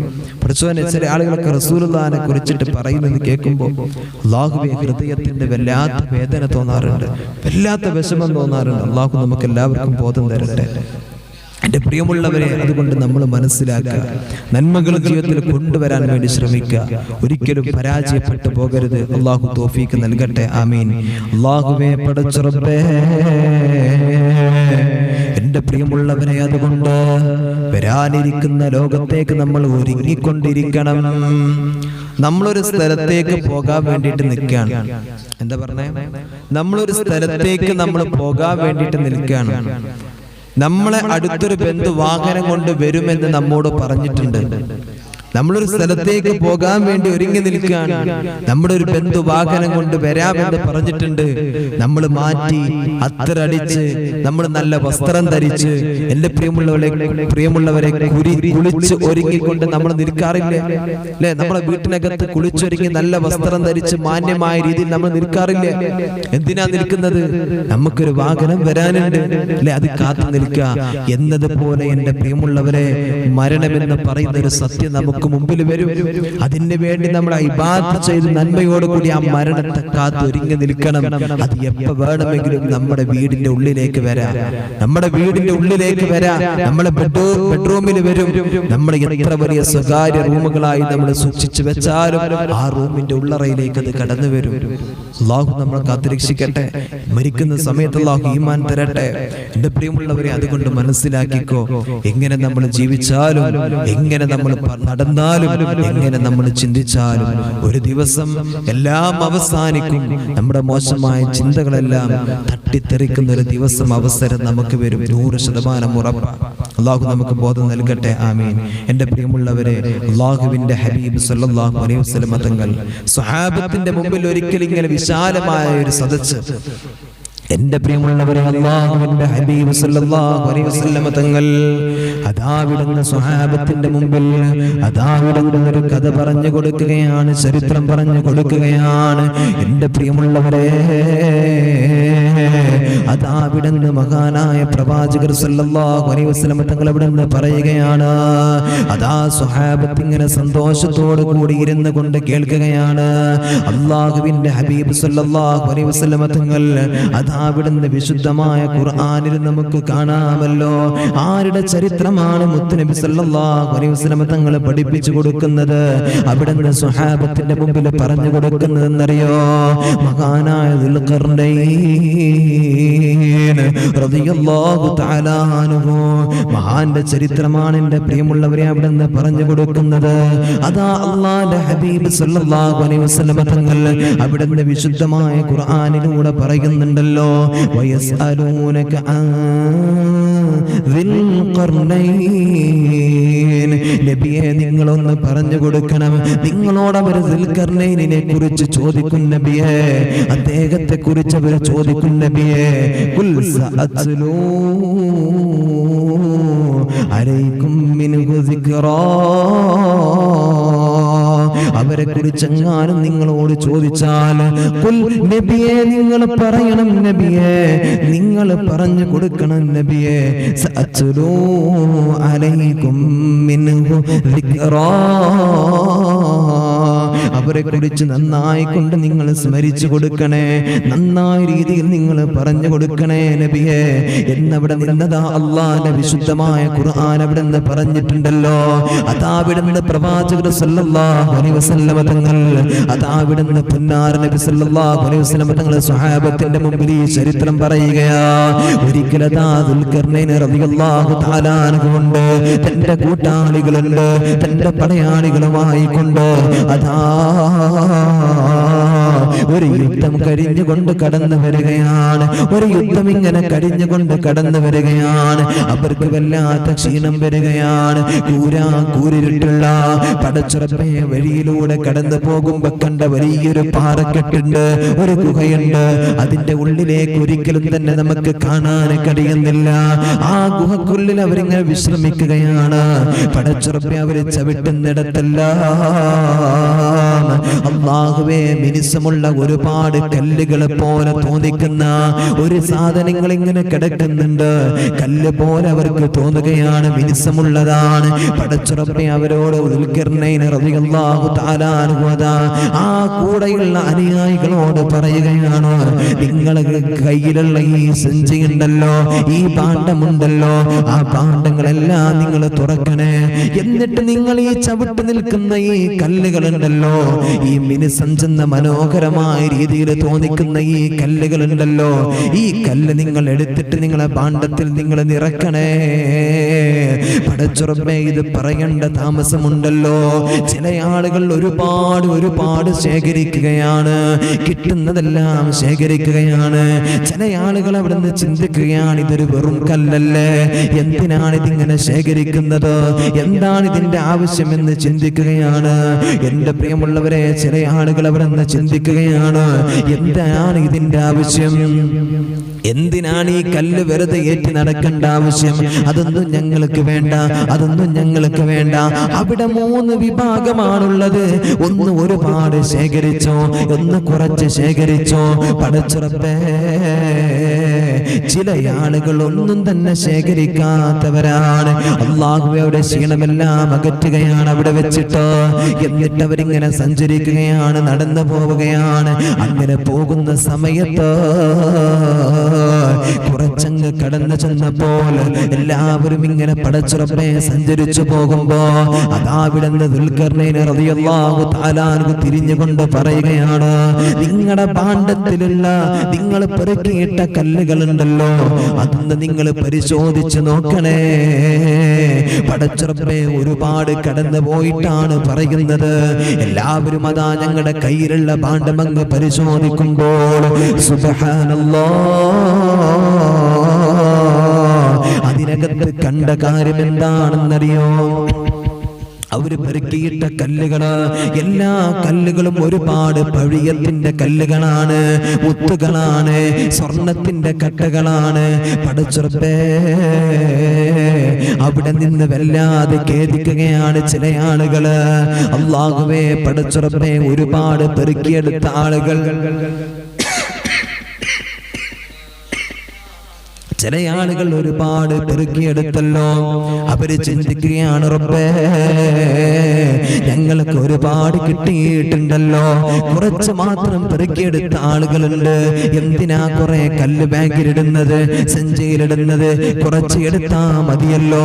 പഠിച്ചവനെ, ചില ആളുകളൊക്കെ റസൂലുള്ളാഹിനെ കുറിച്ചിട്ട് പറയുന്നത് കേൾക്കുമ്പോൾ അല്ലാഹുവേ ഹൃദയത്തിന്റെ വല്ലാത്ത വേദന തോന്നാറുണ്ട്, വല്ലാത്ത വിഷമം തോന്നാറുണ്ട്. അല്ലാഹു നമുക്ക് എല്ലാവർക്കും ബോധം തരട്ടെ. എൻ്റെ പ്രിയമുള്ളവരെ, അതുകൊണ്ട് നമ്മൾ മനസ്സിലാക്കുക, നന്മകൾ ജീവിതത്തിൽ കൊണ്ടുവരാൻ വേണ്ടി ശ്രമിക്കുക. ഒരിക്കലും പരാജയപ്പെട്ടു പോകരുത്. അല്ലാഹു തൗഫീഖ് നൽകട്ടെ. ആമീൻ. അല്ലാഹുവേ പടച്ച റബ്ബേ, എൻ്റെ പ്രിയമുള്ളവരെ, അതുകൊണ്ട് വരാനിരിക്കുന്ന ലോകത്തേക്ക് നമ്മൾ ഒരുങ്ങിക്കൊണ്ടിരിക്കണം. നമ്മളൊരു സ്ഥലത്തേക്ക് പോകാൻ വേണ്ടിയിട്ട് നിൽക്കുകയാണ്. എന്താ പറഞ്ഞേ? നമ്മളൊരു സ്ഥലത്തേക്ക് നമ്മൾ പോകാൻ വേണ്ടിയിട്ട് നിൽക്കുകയാണ്. നമ്മളെ അടുത്തൊരു ബന്ധു വാഹനം കൊണ്ട് വരുമെന്ന് നമ്മോട് പറഞ്ഞിട്ടുണ്ട്. നമ്മളൊരു സ്ഥലത്തേക്ക് പോകാൻ വേണ്ടി ഒരുങ്ങി നിൽക്കുകയാണ്. നമ്മുടെ ഒരു ബന്ധു വാഹനം കൊണ്ട് വരാമെന്ന് പറഞ്ഞിട്ടുണ്ട്. നമ്മൾ മാറ്റി അത്തരടിച്ച് നമ്മൾ നല്ല വസ്ത്രം ധരിച്ച് എൻ്റെ പ്രിയമുള്ളവരെ കുളിച്ച് ഒരുങ്ങിക്കൊണ്ട് നമ്മൾ നിൽക്കാറില്ലേ അല്ലെ? നമ്മളെ വീട്ടിനകത്ത് കുളിച്ചൊരുങ്ങി നല്ല വസ്ത്രം ധരിച്ച് മാന്യമായ രീതിയിൽ നമ്മൾ നിൽക്കാറില്ലേ? എന്തിനാ നിൽക്കുന്നത്? നമുക്കൊരു വാഹനം വരാനുണ്ട് അല്ലെ? അത് കാത്തു നിൽക്കുക എന്നതുപോലെ എൻ്റെ പ്രിയമുള്ളവരെ, മരണമെന്ന് പറയുന്ന ഒരു സത്യം നമുക്ക് മുമ്പിൽ വരും. അതിന് വേണ്ടി നമ്മൾ ഇബാദത്ത് ചെയ്ത് നന്മയോട് കൂടി ആ മരണത്തെ കാത്തൊരുങ്ങി നിൽക്കണം. അത് എപ്പോൾ വേണമെങ്കിലും നമ്മുടെ വീടിന്റെ ഉള്ളിലേക്ക് വരാം, നമ്മുടെ വീടിന്റെ ഉള്ളിലേക്ക് വരാം, നമ്മുടെ ബെഡ്റൂമിൽ വരും. നമ്മൾ എത്ര വലിയ സ്വകാര്യ റൂമുകളായി നമ്മൾ സൂക്ഷിച്ചു വെച്ചാലും ആ റൂമിന്റെ ഉള്ളറയിലേക്ക് അത് കടന്നു വരും. അല്ലാഹു നമ്മളെ കാത്തുരക്ഷിക്കട്ടെ. മരിക്കുന്ന സമയത്ത് അല്ലാഹു ഈമാൻ തരട്ടെ. എൻ്റെ പ്രിയമുള്ളവരെ, അതുകൊണ്ട് മനസ്സിലാക്കിക്കോ, എങ്ങനെ നമ്മൾ ജീവിച്ചാലും, എങ്ങനെ നമ്മൾ നടന്നാലും, എങ്ങനെ നമ്മൾ ചിന്തിച്ചാലും ഒരു ദിവസം എല്ലാം അവസാനിക്കും. നമ്മുടെ മോശമായ ചിന്തകളെല്ലാം തട്ടിത്തെറിക്കുന്ന ഒരു ദിവസം, അവസരം നമുക്ക് വരും. 100% ഉറപ്പ്. അല്ലാഹു നമുക്ക് ബോധം നൽകട്ടെ. ആമീൻ. എൻ്റെ പ്രിയമുള്ളവരെ, അല്ലാഹുവിൻ്റെ ഹബീബ് സല്ലല്ലാഹു അലൈഹി വസല്ലം തങ്ങൾ സ്വഹാബത്തിന്റെ മുമ്പിൽ ഒരിക്കൽ ഇങ്ങനെ വിശാലമായ ഒരു സദസ്സ്, എൻ്റെ പ്രിയമുള്ളവരെ, അല്ലാഹുവിൻ്റെ ഹബീബ് സല്ലല്ലാഹു അലൈഹി വസല്ലം തങ്ങൾ അതാവിടുന്ന സ്വഹാബത്തിന്റെ മുമ്പിൽ അതാവിടുന്ന ഒരു കഥ പറഞ്ഞു കൊടുക്കുകയാണ്, ചരിത്രം പറഞ്ഞു കൊടുക്കുകയാണ്. എൻ്റെ പ്രിയമുള്ളവരെ, അതാവിടുന്ന് മഹാനായ പ്രവാചകർ സല്ലല്ലാഹു അലൈഹി വസല്ലം തങ്ങൾ അവിടുന്ന് പറയുകയാണ്. അതാ സ്വഹാബത്ത് ഇങ്ങനെ സന്തോഷത്തോടു കൂടി ഇരുന്ന് കൊണ്ട് കേൾക്കുകയാണ്. അല്ലാഹുവിൻ്റെ ഹബീബ് സല്ലല്ലാഹു അലൈഹി വസല്ലം തങ്ങൾ അതാ അവിടുന്ന് വിശുദ്ധമായ ഖുർആനിൽ നമുക്ക് കാണാമല്ലോ. ആരുടെ ചരിത്രമാണ് മുത്തുനബി സല്ലല്ലാഹു അലൈഹി വസല്ലം തങ്ങൾ പഠിപ്പിച്ചു കൊടുക്കുന്നത്, അവിടുന്ന് സ്വഹാബത്തിന്റെ മുമ്പിൽ പറഞ്ഞു കൊടുക്കുന്നതെന്നറിയോ? മഹാനായ ദുൽഖർനൈൻ റളിയല്ലാഹു തആല അൻഹു, മഹാന്റെ ചരിത്രമാണ് എൻ്റെ പ്രിയമുള്ളവരെ അവിടുന്ന് പറഞ്ഞു കൊടുക്കുന്നത്. അതാ അല്ലാഹുവിന്റെ ഹബീബ് സല്ലല്ലാഹു അലൈഹി വസല്ലം തങ്ങൾ അവിടുന്ന് വിശുദ്ധമായ ഖുർആനിലൂടെ പറയുന്നുണ്ടല്ലോ, വയസ്അലൂനക അൻ ദിൽ ഖർനൈൻ. നബിയെ നിങ്ങളൊന്ന് പറഞ്ഞു കൊടുക്കണം, നിങ്ങളോട് അവർ ദുൽഖർനൈനിനെ കുറിച്ച് ചോദിക്കും നബിയെ, അദ്ദേഹത്തെ കുറിച്ച് അവർ ചോദിക്കും നബിയെ. ഖുൽ സഅത്ലൂ അലൈക്കും മിൻഹു സിക്റാ. അവരെ കുറിച്ചെങ്ങാനും നിങ്ങളോട് ചോദിച്ചാൽ ഖുൽ നബിയെ നിങ്ങൾ പറയണം, നബിയെ നിങ്ങൾ പറഞ്ഞു കൊടുക്കണം നബിയെ. സഅത്ലൂ അലൈക്കും മിൻഹു സിക്റാ. അവരെ കുറിച്ച് നന്നായി കൊണ്ട് നിങ്ങൾ സ്മരിച്ചു കൊടുക്കണേ, നന്നായ രീതിയിൽ നിങ്ങൾ പറഞ്ഞു കൊടുക്കണേ നബിയെ എന്നവിടെ നിന്നതാ അല്ലാഹുവിന്റെ വിശുദ്ധമായ ഖുർആൻ അവിടെ നിന്ന് പറഞ്ഞിട്ടുണ്ടല്ലോ. അതാവിടുന്ന് പ്രവാചകർ സല്ലല്ലാഹു അലൈഹി വസല്ലം തങ്ങൾ, അതാവിടുന്ന് പുന്നാര നബി സല്ലല്ലാഹു അലൈഹി വസല്ലം തങ്ങൾ സ്വഹാബത്തിന്റെ മുമ്പിൽ ഈ ചരിത്രം പറയുകയാ. ഒരിക്കലതാ ദുൽഖർനൈൻ റളിയല്ലാഹു തആല അൻഹു കൊണ്ട് തന്റെ കൂട്ടാളികളുണ്ട്, തന്റെ പടയാളികളുമായി കൊണ്ട് അതാ ഒരു യുദ്ധം കഴിഞ്ഞുകൊണ്ട് കടന്നു വരികയാണ്. ഒരു യുദ്ധം ഇങ്ങനെ കഴിഞ്ഞുകൊണ്ട് കടന്നു വരികയാണ്. അവർക്ക് വല്ലാത്ത ക്ഷീണം വരികയാണ്. കൂരിരുട്ടുള്ള പടച്ചുറപ്പേ വഴിയിലൂടെ കടന്നു പോകുമ്പോ കണ്ട വലിയൊരു പാറക്കെട്ടുണ്ട്, ഒരു ഗുഹയുണ്ട്. അതിന്റെ ഉള്ളിലേക്ക് ഒരിക്കലും തന്നെ നമുക്ക് കാണാൻ കഴിയുന്നില്ല. ആ ഗുഹക്കുള്ളിൽ അവരിങ്ങനെ വിശ്രമിക്കുകയാണ്. പടച്ചുറപ്പേ അവര് ചവിട്ടുന്നിടത്തല്ല അല്ലാഹുവേ മിനുസമുള്ള ഒരുപാട് കല്ലുകളെ പോലെ തോന്നിക്കുന്ന ഒരു സാധനങ്ങൾ ഇങ്ങനെ കിടക്കുന്നുണ്ട്. കല്ല് പോലെ അവർക്ക് തോന്നുകയാണ്, മിനുസമുള്ളതാണ്. പടച്ചുറപ്പേ അവരോട് ദുൽഖർനൈൻ റളിയല്ലാഹു തആല അൻഹു ആ കൂടെയുള്ള അനുയായികളോട് പറയുകയാണ്, നിങ്ങളുടെ കയ്യിലുള്ള ഈ സഞ്ചിയുണ്ടല്ലോ, ഈ പാണ്ഡമുണ്ടല്ലോ, ആ പാണ്ഡങ്ങളെല്ലാം നിങ്ങൾ തുറക്കണേ. എന്നിട്ട് നിങ്ങൾ ഈ ചവിട്ട് നിൽക്കുന്ന ഈ കല്ലുകളുണ്ടല്ലോ, ഈ മിനുസഞ്ചെന്ന മനോഹരമായ രീതിയിൽ തോന്നിക്കുന്ന ഈ കല്ലുകളുണ്ടല്ലോ, ഈ കല്ല് നിങ്ങൾ എടുത്തിട്ട് നിങ്ങളെ പാണ്ഡത്തിൽ നിങ്ങൾ നിറക്കണേ. പടച്ചുറപ്പേ ഇത് പറയേണ്ട താമസമുണ്ടല്ലോ. ചില ആളുകൾ ഒരുപാട് ശേഖരിക്കുകയാണ്, കിട്ടുന്നതെല്ലാം ശേഖരിക്കുകയാണ്. ചില ആളുകൾ അവിടെ നിന്ന് ചിന്തിക്കുകയാണ്, ഇതൊരു വെറും കല്ലല്ലേ, എന്തിനാണ് ഇതിങ്ങനെ ശേഖരിക്കുന്നത്, എന്താണ് ഇതിന്റെ ആവശ്യമെന്ന് ചിന്തിക്കുകയാണ്. എന്റെ പ്രിയമുള്ളവരെ, ചില ആളുകൾ അവിടെ നിന്ന് ചിന്തിക്കുകയാണ്, എന്താണ് ഇതിന്റെ ആവശ്യം, എന്തിനാണ് ഈ കല്ല് വെറുതെ ഏറ്റി നടക്കേണ്ട ആവശ്യം, അതൊന്നും ഞങ്ങൾക്ക് വേണ്ട, അതൊന്നും ഞങ്ങൾക്ക് വേണ്ട. അവിടെ 3 വിഭാഗമാണുള്ളത്. ഒന്ന് ഒരുപാട് ശേഖരിച്ചോ, ഒന്ന് കുറച്ച് ശേഖരിച്ചോ. പടച്ചുറപ്പേ ചില ആളുകൾ ഒന്നും തന്നെ ശേഖരിക്കാത്തവരാണ്. അല്ലാഹുവയുടെ ക്ഷീണമെല്ലാം അകറ്റുകയാണ് അവിടെ വെച്ചിട്ട്. എന്നിട്ട് അവരിങ്ങനെ സഞ്ചരിക്കുകയാണ്, നടന്നു പോവുകയാണ്. അങ്ങനെ പോകുന്ന സമയത്ത് കുറച്ചങ്ങ് കടന്നു ചെന്നപ്പോൾ എല്ലാവരും ഇങ്ങനെ പടച്ചുറപ്പെ സഞ്ചരിച്ചു പോകുമ്പോ അതാവിടുന്ന് ദുൽഖർനൈൻ റളിയല്ലാഹു തആല അൻഹു തിരിഞ്ഞുകൊണ്ട് പറയുകയാണ്, നിങ്ങളുടെ പാണ്ഡത്തിലുള്ള നിങ്ങൾ പെറുക്കിയിട്ട കല്ലുകളുണ്ടല്ലോ, അതൊന്ന് നിങ്ങൾ പരിശോധിച്ച് നോക്കണേ. പടച്ചുറപ്പെ ഒരുപാട് കടന്നു പോയിട്ടാണ് പറയുന്നത്. എല്ലാവരും അതാ ഞങ്ങളുടെ കയ്യിലുള്ള പാണ്ഡമങ്ങ് പരിശോധിക്കുമ്പോൾ സുബ്ഹാനല്ലാഹ്, അതിനകത്ത് കണ്ട കാര്യം എന്താണെന്നറിയോ? അവര് പെറുക്കിയിട്ട കല്ലുകള്, എല്ലാ കല്ലുകളും ഒരുപാട് പഴിയത്തിന്റെ കല്ലുകളാണ്, മുത്തുകളാണ്, സ്വർണത്തിന്റെ കട്ടകളാണ്. പടച്ചുറപ്പേ അവിടെ നിന്ന് വല്ലാതെ ഖേദിക്കുകയാണ് ചില ആളുകള്. അല്ലാഹുവേ പടച്ചുറപ്പേ ഒരുപാട് പെറുക്കിയെടുത്ത ആളുകൾ ചില ആളുകൾ ഒരുപാട് പെറുക്കിയെടുത്തല്ലോ. അവര് ചിന്തിക്കുകയാണ്, റബ്ബേ ഞങ്ങൾക്ക് ഒരുപാട് കിട്ടിയിട്ടുണ്ടല്ലോ, കുറച്ച് മാത്രം പെറുക്കിയെടുത്ത ആളുകളുണ്ട്. എന്തിനാ കുറെ കല്ല് ബാഗിലിടുന്നത്, സഞ്ചിയിലിടുന്നത്, കുറച്ച് എടുത്താ മതിയല്ലോ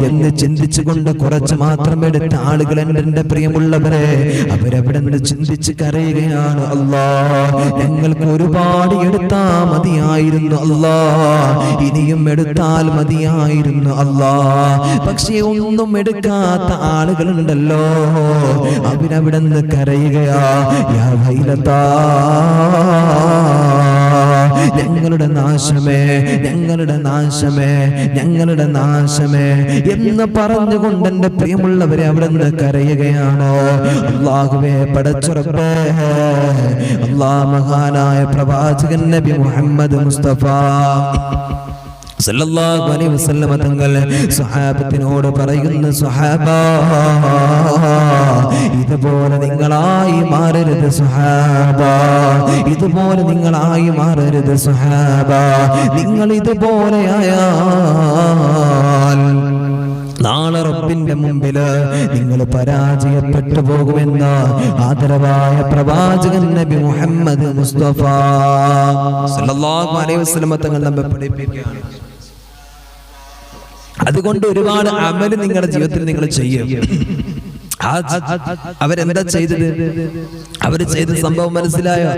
എന്ന് ചിന്തിച്ചുകൊണ്ട് കുറച്ച് മാത്രം എടുത്ത ആളുകളുണ്ട്. എന്റെ പ്രിയമുള്ളവരെ, അവരവിടെ നിന്ന് ചിന്തിച്ച് കരയുകയാണ്, അല്ലാ ഞങ്ങൾക്ക് ഒരുപാട് എടുത്താ മതിയായിരുന്നു അല്ലാ, ഇനിയും എടുത്താൽ മതിയായിരുന്നു അല്ലാ. പക്ഷേ ഒന്നും എടുക്കാത്ത ആളുകളുണ്ടല്ലോ, അവരവിടെ നിന്ന് കരയുകയാ, യാ വൈലതാ ഞങ്ങളുടെ നാശമേ, ഞങ്ങളുടെ നാശമേ, ഞങ്ങളുടെ നാശമേ എന്ന് പറഞ്ഞുകൊണ്ട് എന്റെ പ്രിയമുള്ളവരെ അവിടെ നിന്ന് കരയുകയാണോ. അല്ലാഹുവേ പടച്ച റബ്ബേ, അല്ലാഹ് മഹാനായ പ്രവാചകൻ നബി മുഹമ്മദ് മുസ്തഫ സല്ലല്ലാഹു അലൈഹി വസല്ലം തങ്ങൾ സ്വഹാബത്തിനോട് പറയുന്ന, സ്വഹാബാ ഇതുപോലെ നിങ്ങളായി മാറരുത് സ്വഹാബാ, ഇതുപോലെ നിങ്ങളായി മാറരുത് സ്വഹാബാ. നിങ്ങൾ ഇതുപോലെയായാൽ നാളെ റബ്ബിന്റെ മുമ്പില് നിങ്ങൾ പരാജയപ്പെട്ടു പോകുമെന്ന് ആദരവായ പ്രവാചകൻ നബി മുഹമ്മദ് മുസ്തഫ സല്ലല്ലാഹു അലൈഹി വസല്ലം തങ്ങൾ നമ്മെ പഠിപ്പിക്കുകയാണ്. അതുകൊണ്ട് ഒരുപാട് അമല് നിങ്ങളുടെ ജീവിതത്തിൽ നിങ്ങൾ ചെയ്യും. അവരെന്താ ചെയ്തത്? അവര് ചെയ്ത സംഭവം മനസ്സിലായോ?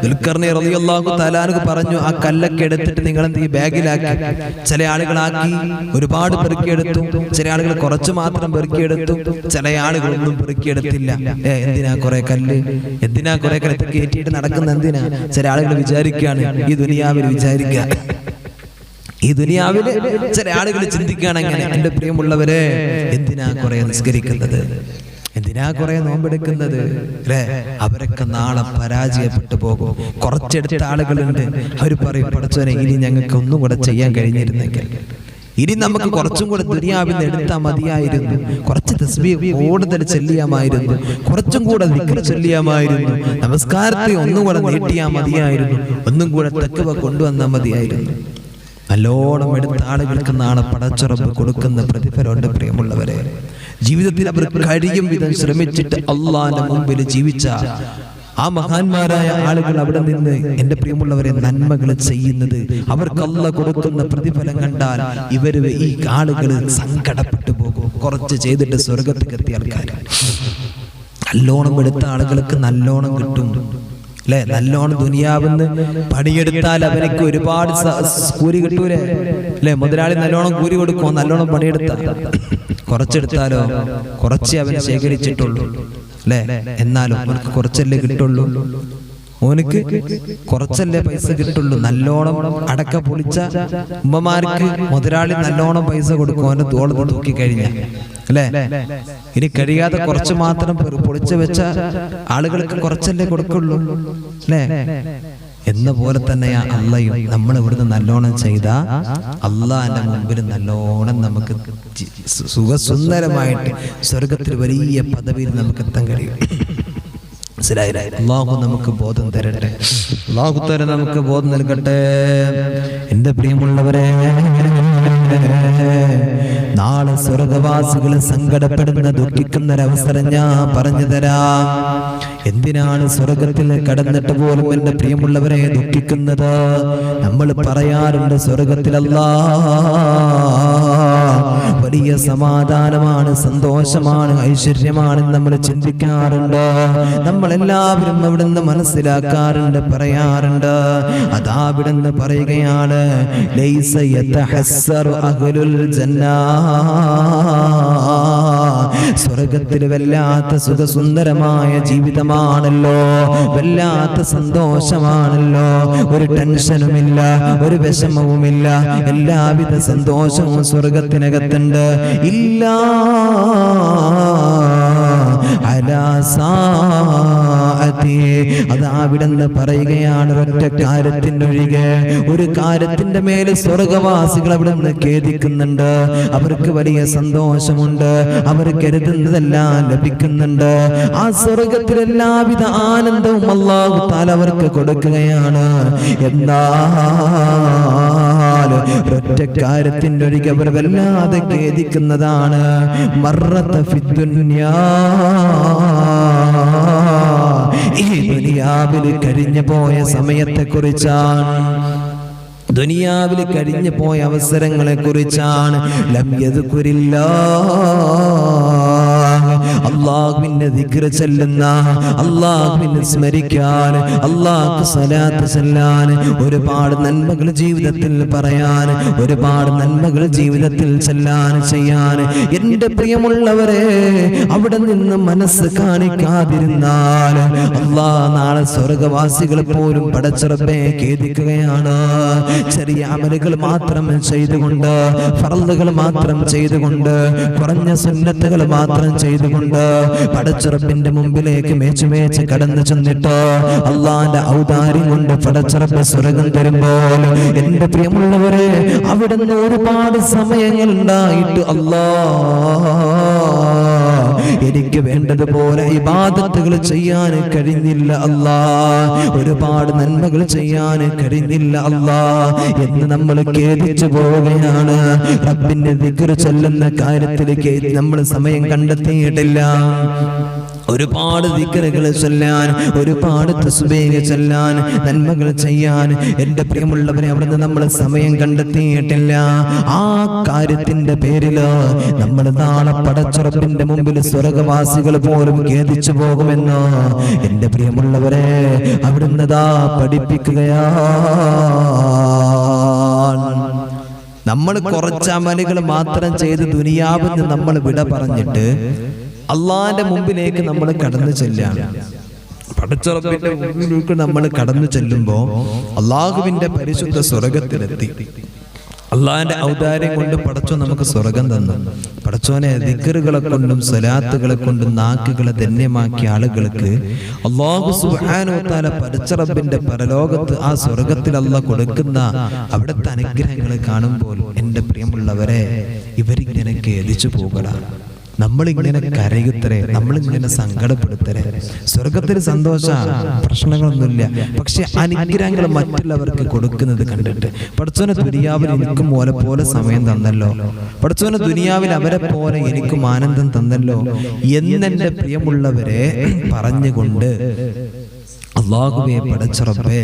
ദുൽഖർനൈൻ റളിയല്ലാഹു തആല അൻഹു പറഞ്ഞു, ആ കല്ലൊക്കെ എടുത്തിട്ട് നിങ്ങൾ എന്ത് ഈ ബാഗിലാക്കി. ചില ആളുകളാക്കി ഒരുപാട് പെറുക്കിയെടുത്തു, ചില ആളുകൾ കുറച്ച് മാത്രം പെറുക്കിയെടുത്തു, ചില ആളുകളൊന്നും പെറുക്കിയെടുത്തില്ല. എന്തിനാ കുറെ കല്ല്, എന്തിനാ കുറെ കല്ല് കയറ്റിയിട്ട് നടക്കുന്ന എന്തിനാ? ചില ആളുകൾ വിചാരിക്കുകയാണ്, ഈ ദുനിയാവിൽ വിചാരിക്കുക, ഈ ദുനിയാവില് ചില ആളുകൾ ചിന്തിക്കുകയാണ് അങ്ങനെ. എന്റെ പ്രിയമുള്ളവരെ, എന്തിനാ കുറെ നിസ്കരിക്കുന്നത്, എന്തിനാ കുറെ നോമ്പെടുക്കുന്നത് അല്ലേ? അവരൊക്കെ നാളെ പരാജയപ്പെട്ടു പോകും. കുറച്ചെടുത്ത ആളുകളുണ്ട്, അവർ പറയും, പടച്ചോനെ ഇനി ഞങ്ങൾക്ക് ഒന്നും കൂടെ ചെയ്യാൻ കഴിഞ്ഞിരുന്നെങ്കിൽ, ഇനി നമുക്ക് കുറച്ചും കൂടെ ദുനിയാവിൽ നിന്ന് എടുത്താൽ മതിയായിരുന്നു, കുറച്ച് തസ്ബീഹ് കൂടുതൽ ചൊല്ലിയാമായിരുന്നു, കുറച്ചും കൂടെ ദിക്ർ ചൊല്ലിയാമായിരുന്നു, നമസ്കാരത്തെ ഒന്നും കൂടെ നീട്ടിയാൽ മതിയായിരുന്നു, ഒന്നും കൂടെ തഖ്വ കൊണ്ടുവന്നാൽ മതിയായിരുന്നു. നല്ലോണം എടുത്ത ആളുകൾക്ക് നാളെ പടച്ച റബ്ബ് കൊടുക്കുന്ന പ്രതിഫലമുണ്ട്. പ്രിയമുള്ളവരെ, ജീവിതത്തിൽ അവർ കഴിയും വിധം ശ്രമിച്ചിട്ട് അള്ളാന്റെ മുമ്പിൽ ജീവിച്ച ആ മഹാന്മാരായ ആളുകൾ അവിടെ നിന്ന് എന്റെ പ്രിയമുള്ളവരെ നന്മകൾ ചെയ്യുന്നത്, അവർക്ക് അല്ലാഹ് കൊടുക്കുന്ന പ്രതിഫലം കണ്ടാൽ ഇവര് ഈ ആളുകൾ സങ്കടപ്പെട്ടു പോകും. കുറച്ച് ചെയ്തിട്ട് സ്വർഗത്തിൽ എത്തിയ ആൾക്കാർ, നല്ലോണം എടുത്ത ആളുകൾക്ക് നല്ലോണം കിട്ടും അല്ലെ? നല്ലോണം ദുനിയാവെന്ന് പണിയെടുത്താൽ അവനക്ക് ഒരുപാട് കൂലി കിട്ടൂലേ അല്ലെ? മുതലാളി നല്ലോണം കൂലി കൊടുക്കുമോ? നല്ലോണം പണിയെടുത്താൽ. കുറച്ചെടുത്താലോ കുറച്ചേ അവന് ശേഖരിച്ചിട്ടുള്ളൂ അല്ലെ? എന്നാലും അവനക്ക് കുറച്ചല്ലേ കിട്ടുള്ളൂ, ഓനക്ക് കുറച്ചല്ലേ പൈസ കിട്ടുള്ളൂ. നല്ലോണം അടക്ക പൊളിച്ച ഉമ്മമാർക്ക് മുതലാളി നല്ലോണം പൈസ കൊടുക്കും, അവന്റെ തോളത്ത് തൂക്കി കഴിഞ്ഞ അല്ലെ? ഇനി കഴിയാതെ കുറച്ച് മാത്രം പൊളിച്ചു വെച്ച ആളുകൾക്ക് കുറച്ചല്ലേ കൊടുക്കുള്ളൂ അല്ലെ? എന്ന പോലെ തന്നെയാ അള്ളയും. നമ്മൾ ഇവിടുന്ന് നല്ലോണം ചെയ്ത അള്ളാന്റെ മുമ്പിൽ നല്ലോണം നമുക്ക് സുഖസുന്ദരമായിട്ട് സ്വർഗത്തിൽ വലിയ പദവിയിൽ നമുക്ക് എത്താൻ കഴിയും. അല്ലാഹു നമുക്ക് ബോധം തരട്ടെ, അല്ലാഹു തആല നമുക്ക് ബോധം നൽകട്ടെ. എന്റെ പ്രിയമുള്ളവരെ, നാളെ സ്വർഗവാസികൾ സങ്കടപ്പെടുന്ന ദുഃഖിക്കുന്ന ഒരവസരം ഞാൻ പറഞ്ഞു തരാം. എന്തിനാണ് സ്വർഗത്തിൽ കടന്നിട്ട് പോലും എന്റെ പ്രിയമുള്ളവരെ ദുഃഖിക്കുന്നത്? നമ്മൾ പറയാറുണ്ട്, സ്വർഗത്തിൽ വലിയ സമാധാനമാണ്, സന്തോഷമാണ്, ഐശ്വര്യമാണ് നമ്മൾ ചിന്തിക്കാറുണ്ട്. നമ്മളെല്ലാവരും അവിടുന്ന് മനസ്സിലാക്കാറുണ്ട്, പറയാറുണ്ട്. അതാ അവിടുന്ന് പറയുകയാണ്, ലൈസ യതഹസ്സറു അഹ്ലുൽ ജന്നാ, സ്വർഗത്തിൽ വല്ലാത്ത സുഖസുന്ദരമായ ജീവിതമാണല്ലോ, വല്ലാത്ത സന്തോഷമാണല്ലോ. ഒരു ടെൻഷനുമില്ല, ഒരു വിഷമവുമില്ല, എല്ലാവിധ സന്തോഷവും സ്വർഗത്തിനകത്തുണ്ട്. ഇല്ലാ അലാ അത് അവിടുന്ന് പറയുകയാണ്, ഒറ്റ കാര്യത്തിനൊഴികെ ഒരു കാര്യത്തിന്റെ മേലെ സ്വർഗവാസികൾ അവിടുന്ന് ഖേദിക്കുന്നുണ്ട്. അവർക്ക് വലിയ സന്തോഷമുണ്ട്, അവർ കരുതുന്നതെല്ലാം ലഭിക്കുന്നുണ്ട്. ആ സ്വർഗത്തിൽ എല്ലാവിധ ആനന്ദവും അല്ലാഹു തആല അവർക്ക് കൊടുക്കുകയാണ്. എന്നാൽ ഒറ്റ കാര്യത്തിന്റെ ഒഴികെ അവർ വല്ലാതെ ഖേദിക്കുന്നതാണ്. മർറത ഫിദ്ദുനിയാ, ഈ ദുനിയാവിൽ കഴിഞ്ഞു പോയ സമയത്തെ കുറിച്ചാണ്, ദുനിയാവിൽ കഴിഞ്ഞു പോയ അവസരങ്ങളെ കുറിച്ചാണ്. ലം യദ്കുരില്ലാഹ്, അല്ലാഹുവിന്റെ ദിക്ർ ചൊല്ലുന്ന, അല്ലാഹുവിനെ സ്മരിക്കാൻ, അല്ലാഹുക്ക് സ്വലാത്ത് ചൊല്ലാൻ, ഒരുപാട് നന്മകൾ ജീവിതത്തിൽ പറയാൻ, ഒരുപാട് നന്മകൾ ജീവിതത്തിൽ ചൊല്ലാൻ ചെയ്യാൻ എൻ്റെ പ്രിയമുള്ളവരെ അവിടെ നിന്ന് മനസ്സ് കാണിക്കാതിരുന്നാൽ അല്ലാഹ് നാളെ സ്വർഗവാസികൾ പോലും പടച്ചറബേ ഖേദിക്കുകയാണ്. ചെറിയ അമലുകൾ മാത്രം ചെയ്തുകൊണ്ട്, ഫർളുകൾ മാത്രം ചെയ്തുകൊണ്ട്, കുറഞ്ഞ സുന്നത്തുകൾ മാത്രം ചെയ്തുകൊണ്ട് പടച്ചറബിന്റെ മുമ്പിലേക്ക് മേച്ച് കടന്നു ചെന്നിട്ട് അള്ളാന്റെ ഔദാര്യം കൊണ്ട് പടച്ചറബ് സ്വർഗം തരുമ്പോൾ എന്റെ പ്രിയമുള്ളവരെ അവിടുന്ന് ഒരുപാട് സമയങ്ങൾ ഉണ്ടായിട്ട് എനിക്ക് വേണ്ടതുപോലെ ഇബാദത്തുകൾ ചെയ്യാൻ കഴിഞ്ഞില്ല അല്ലാ, ഒരുപാട് നന്മകൾ ചെയ്യാൻ കഴിഞ്ഞില്ല അല്ലാ എന്ന് നമ്മൾ ഖേദിച്ചു പോവുകയാണ്. റബ്ബിന്റെ ദിക്ർ ചൊല്ലുന്ന കാര്യത്തിലേക്ക് നമ്മൾ സമയം കണ്ടെത്തിയിട്ടില്ല. ഒരുപാട് ദിക്റുകൾ ചൊല്ലാൻ, ഒരുപാട് തസ്ബീഹ് ചൊല്ലാൻ, നന്മകൾ ചെയ്യാൻ എൻ്റെ പ്രിയമുള്ളവരെ അവിടുന്ന് നമ്മൾ സമയം കണ്ടെത്തിയിട്ടില്ല. ആ കാര്യത്തിന്റെ പേരിൽ നമ്മൾ നാളെ പടച്ചുറപ്പിന്റെ മുമ്പിൽ സ്വർഗവാസികൾ പോലും ഖേദിച്ചു പോകുമെന്ന് എൻ്റെ പ്രിയമുള്ളവരെ അവിടുന്ന് പഠിപ്പിക്കുകയാണ്. നമ്മൾ കുറച്ച് അമലുകൾ മാത്രം ചെയ്ത് ദുനിയാവിൽ നിന്ന് നമ്മൾ വിട പറഞ്ഞിട്ട് അള്ളാന്റെ മുമ്പിലേക്ക് നമ്മൾ കടന്നു ചെല്ലാണ്. പടച്ചുറപ്പിന്റെ മുമ്പിലേക്ക് നമ്മൾ കടന്നു ചെല്ലുമ്പോ അള്ളാഹുവിന്റെ പരിശുദ്ധ സ്വർഗത്തിലെത്തി. അള്ളാഹിന്റെ ഔദാര്യം കൊണ്ട് പടച്ചോ നമുക്ക് സ്വർഗം തന്നു. പടച്ചോനെ ദിക്റുകളെ കൊണ്ടും സ്വലാത്തുകളെ കൊണ്ടും നാക്കുകളെ ധന്യമാക്കിയ ആളുകൾക്ക് അല്ലാഹു സുബ്ഹാനഹു വ തആല പടച്ചറബിന്റെ പരലോകത്ത് ആ സ്വർഗത്തിൽ അല്ലാഹ് കൊടുക്കുന്ന അവിടുത്തെ അനുഗ്രഹങ്ങൾ കാണുമ്പോൾ എൻ്റെ പ്രിയമുള്ളവരെ ഇവരിങ്ങനെ ഖേദിച്ചു പോകലാണ്. നമ്മളിങ്ങനെ കരയുത്തരേ, നമ്മളിങ്ങനെ സങ്കടപ്പെടുത്തരേ. സ്വർഗത്തിൽ സന്തോഷ പ്രശ്നങ്ങളൊന്നുമില്ല, പക്ഷെ അനുഗ്രഹങ്ങൾ മറ്റുള്ളവർക്ക് കൊടുക്കുന്നത് കണ്ടിട്ട് പടച്ചോനെ ദുനിയാവിൽ എനിക്കും ഓലെ പോലെ സമയം തന്നല്ലോ, പടച്ചോനെ ദുനിയാവിൽ അവരെ പോലെ എനിക്കും ആനന്ദം തന്നല്ലോ എന്നെൻ്റെ പ്രിയമുള്ളവരെ പറഞ്ഞുകൊണ്ട് അല്ലാഹുവേ പടച്ചറബേ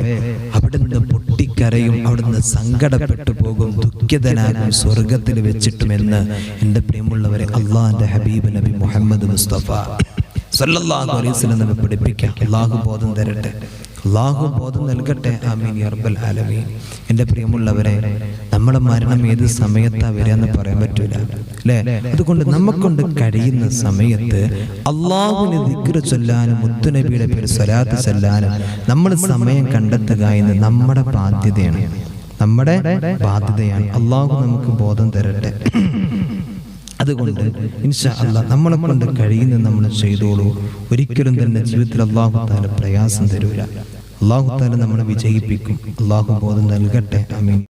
അവിടുന്ന് പൊട്ടിക്കരയും, അവിടുന്ന് സങ്കടപ്പെട്ടു പോകും, ദുഃഖിതനാകും സ്വർഗത്തിൽ വെച്ചിട്ടുമെന്ന് എൻ്റെ പ്രിയമുള്ളവരെ അള്ളാഹിന്റെ ഹബീബ് നബി മുഹമ്മദ് മുസ്തഫ സല്ലല്ലാഹു അലൈഹി വസല്ലം നമ്മെ പഠിപ്പിക്കാം. അല്ലാഹു ബോധം തരട്ടെ, അല്ലാഹു ബോധം നൽകട്ടെ. ആമീൻ യാ റബ്ബൽ ആലമീൻ. എൻ്റെ പ്രിയമുള്ളവരെ നമ്മുടെ മരണം ഏത് സമയത്താ വരികയെന്ന് പറയാൻ പറ്റൂല അല്ലേ? അതുകൊണ്ട് നമുക്കൊണ്ട് കഴിയുന്ന സമയത്ത് അല്ലാഹുവിനെ ദിക്ർ ചൊല്ലാനും മുത്തുനബിയുടെ പേര് സ്വലാത്ത് ചൊല്ലാനും നമ്മൾ സമയം കണ്ടെത്തുക എന്ന് നമ്മുടെ ബാധ്യതയാണ്, നമ്മുടെ ബാധ്യതയാണ്. അല്ലാഹു നമുക്ക് ബോധം തരട്ടെ. അതുകൊണ്ട് ഇൻഷാ അല്ലാഹ് നമ്മളെ കൊണ്ട് കഴിയുന്ന നമ്മൾ ചെയ്തോളൂ. ഒരിക്കലും തന്നെ ജീവിതത്തിൽ അല്ലാഹു തആല പ്രയാസം തരൂല. അല്ലാഹു തആല നമ്മളെ വിജയിപ്പിക്കും. അല്ലാഹു ബോധം നൽകട്ടെ. ആമീൻ.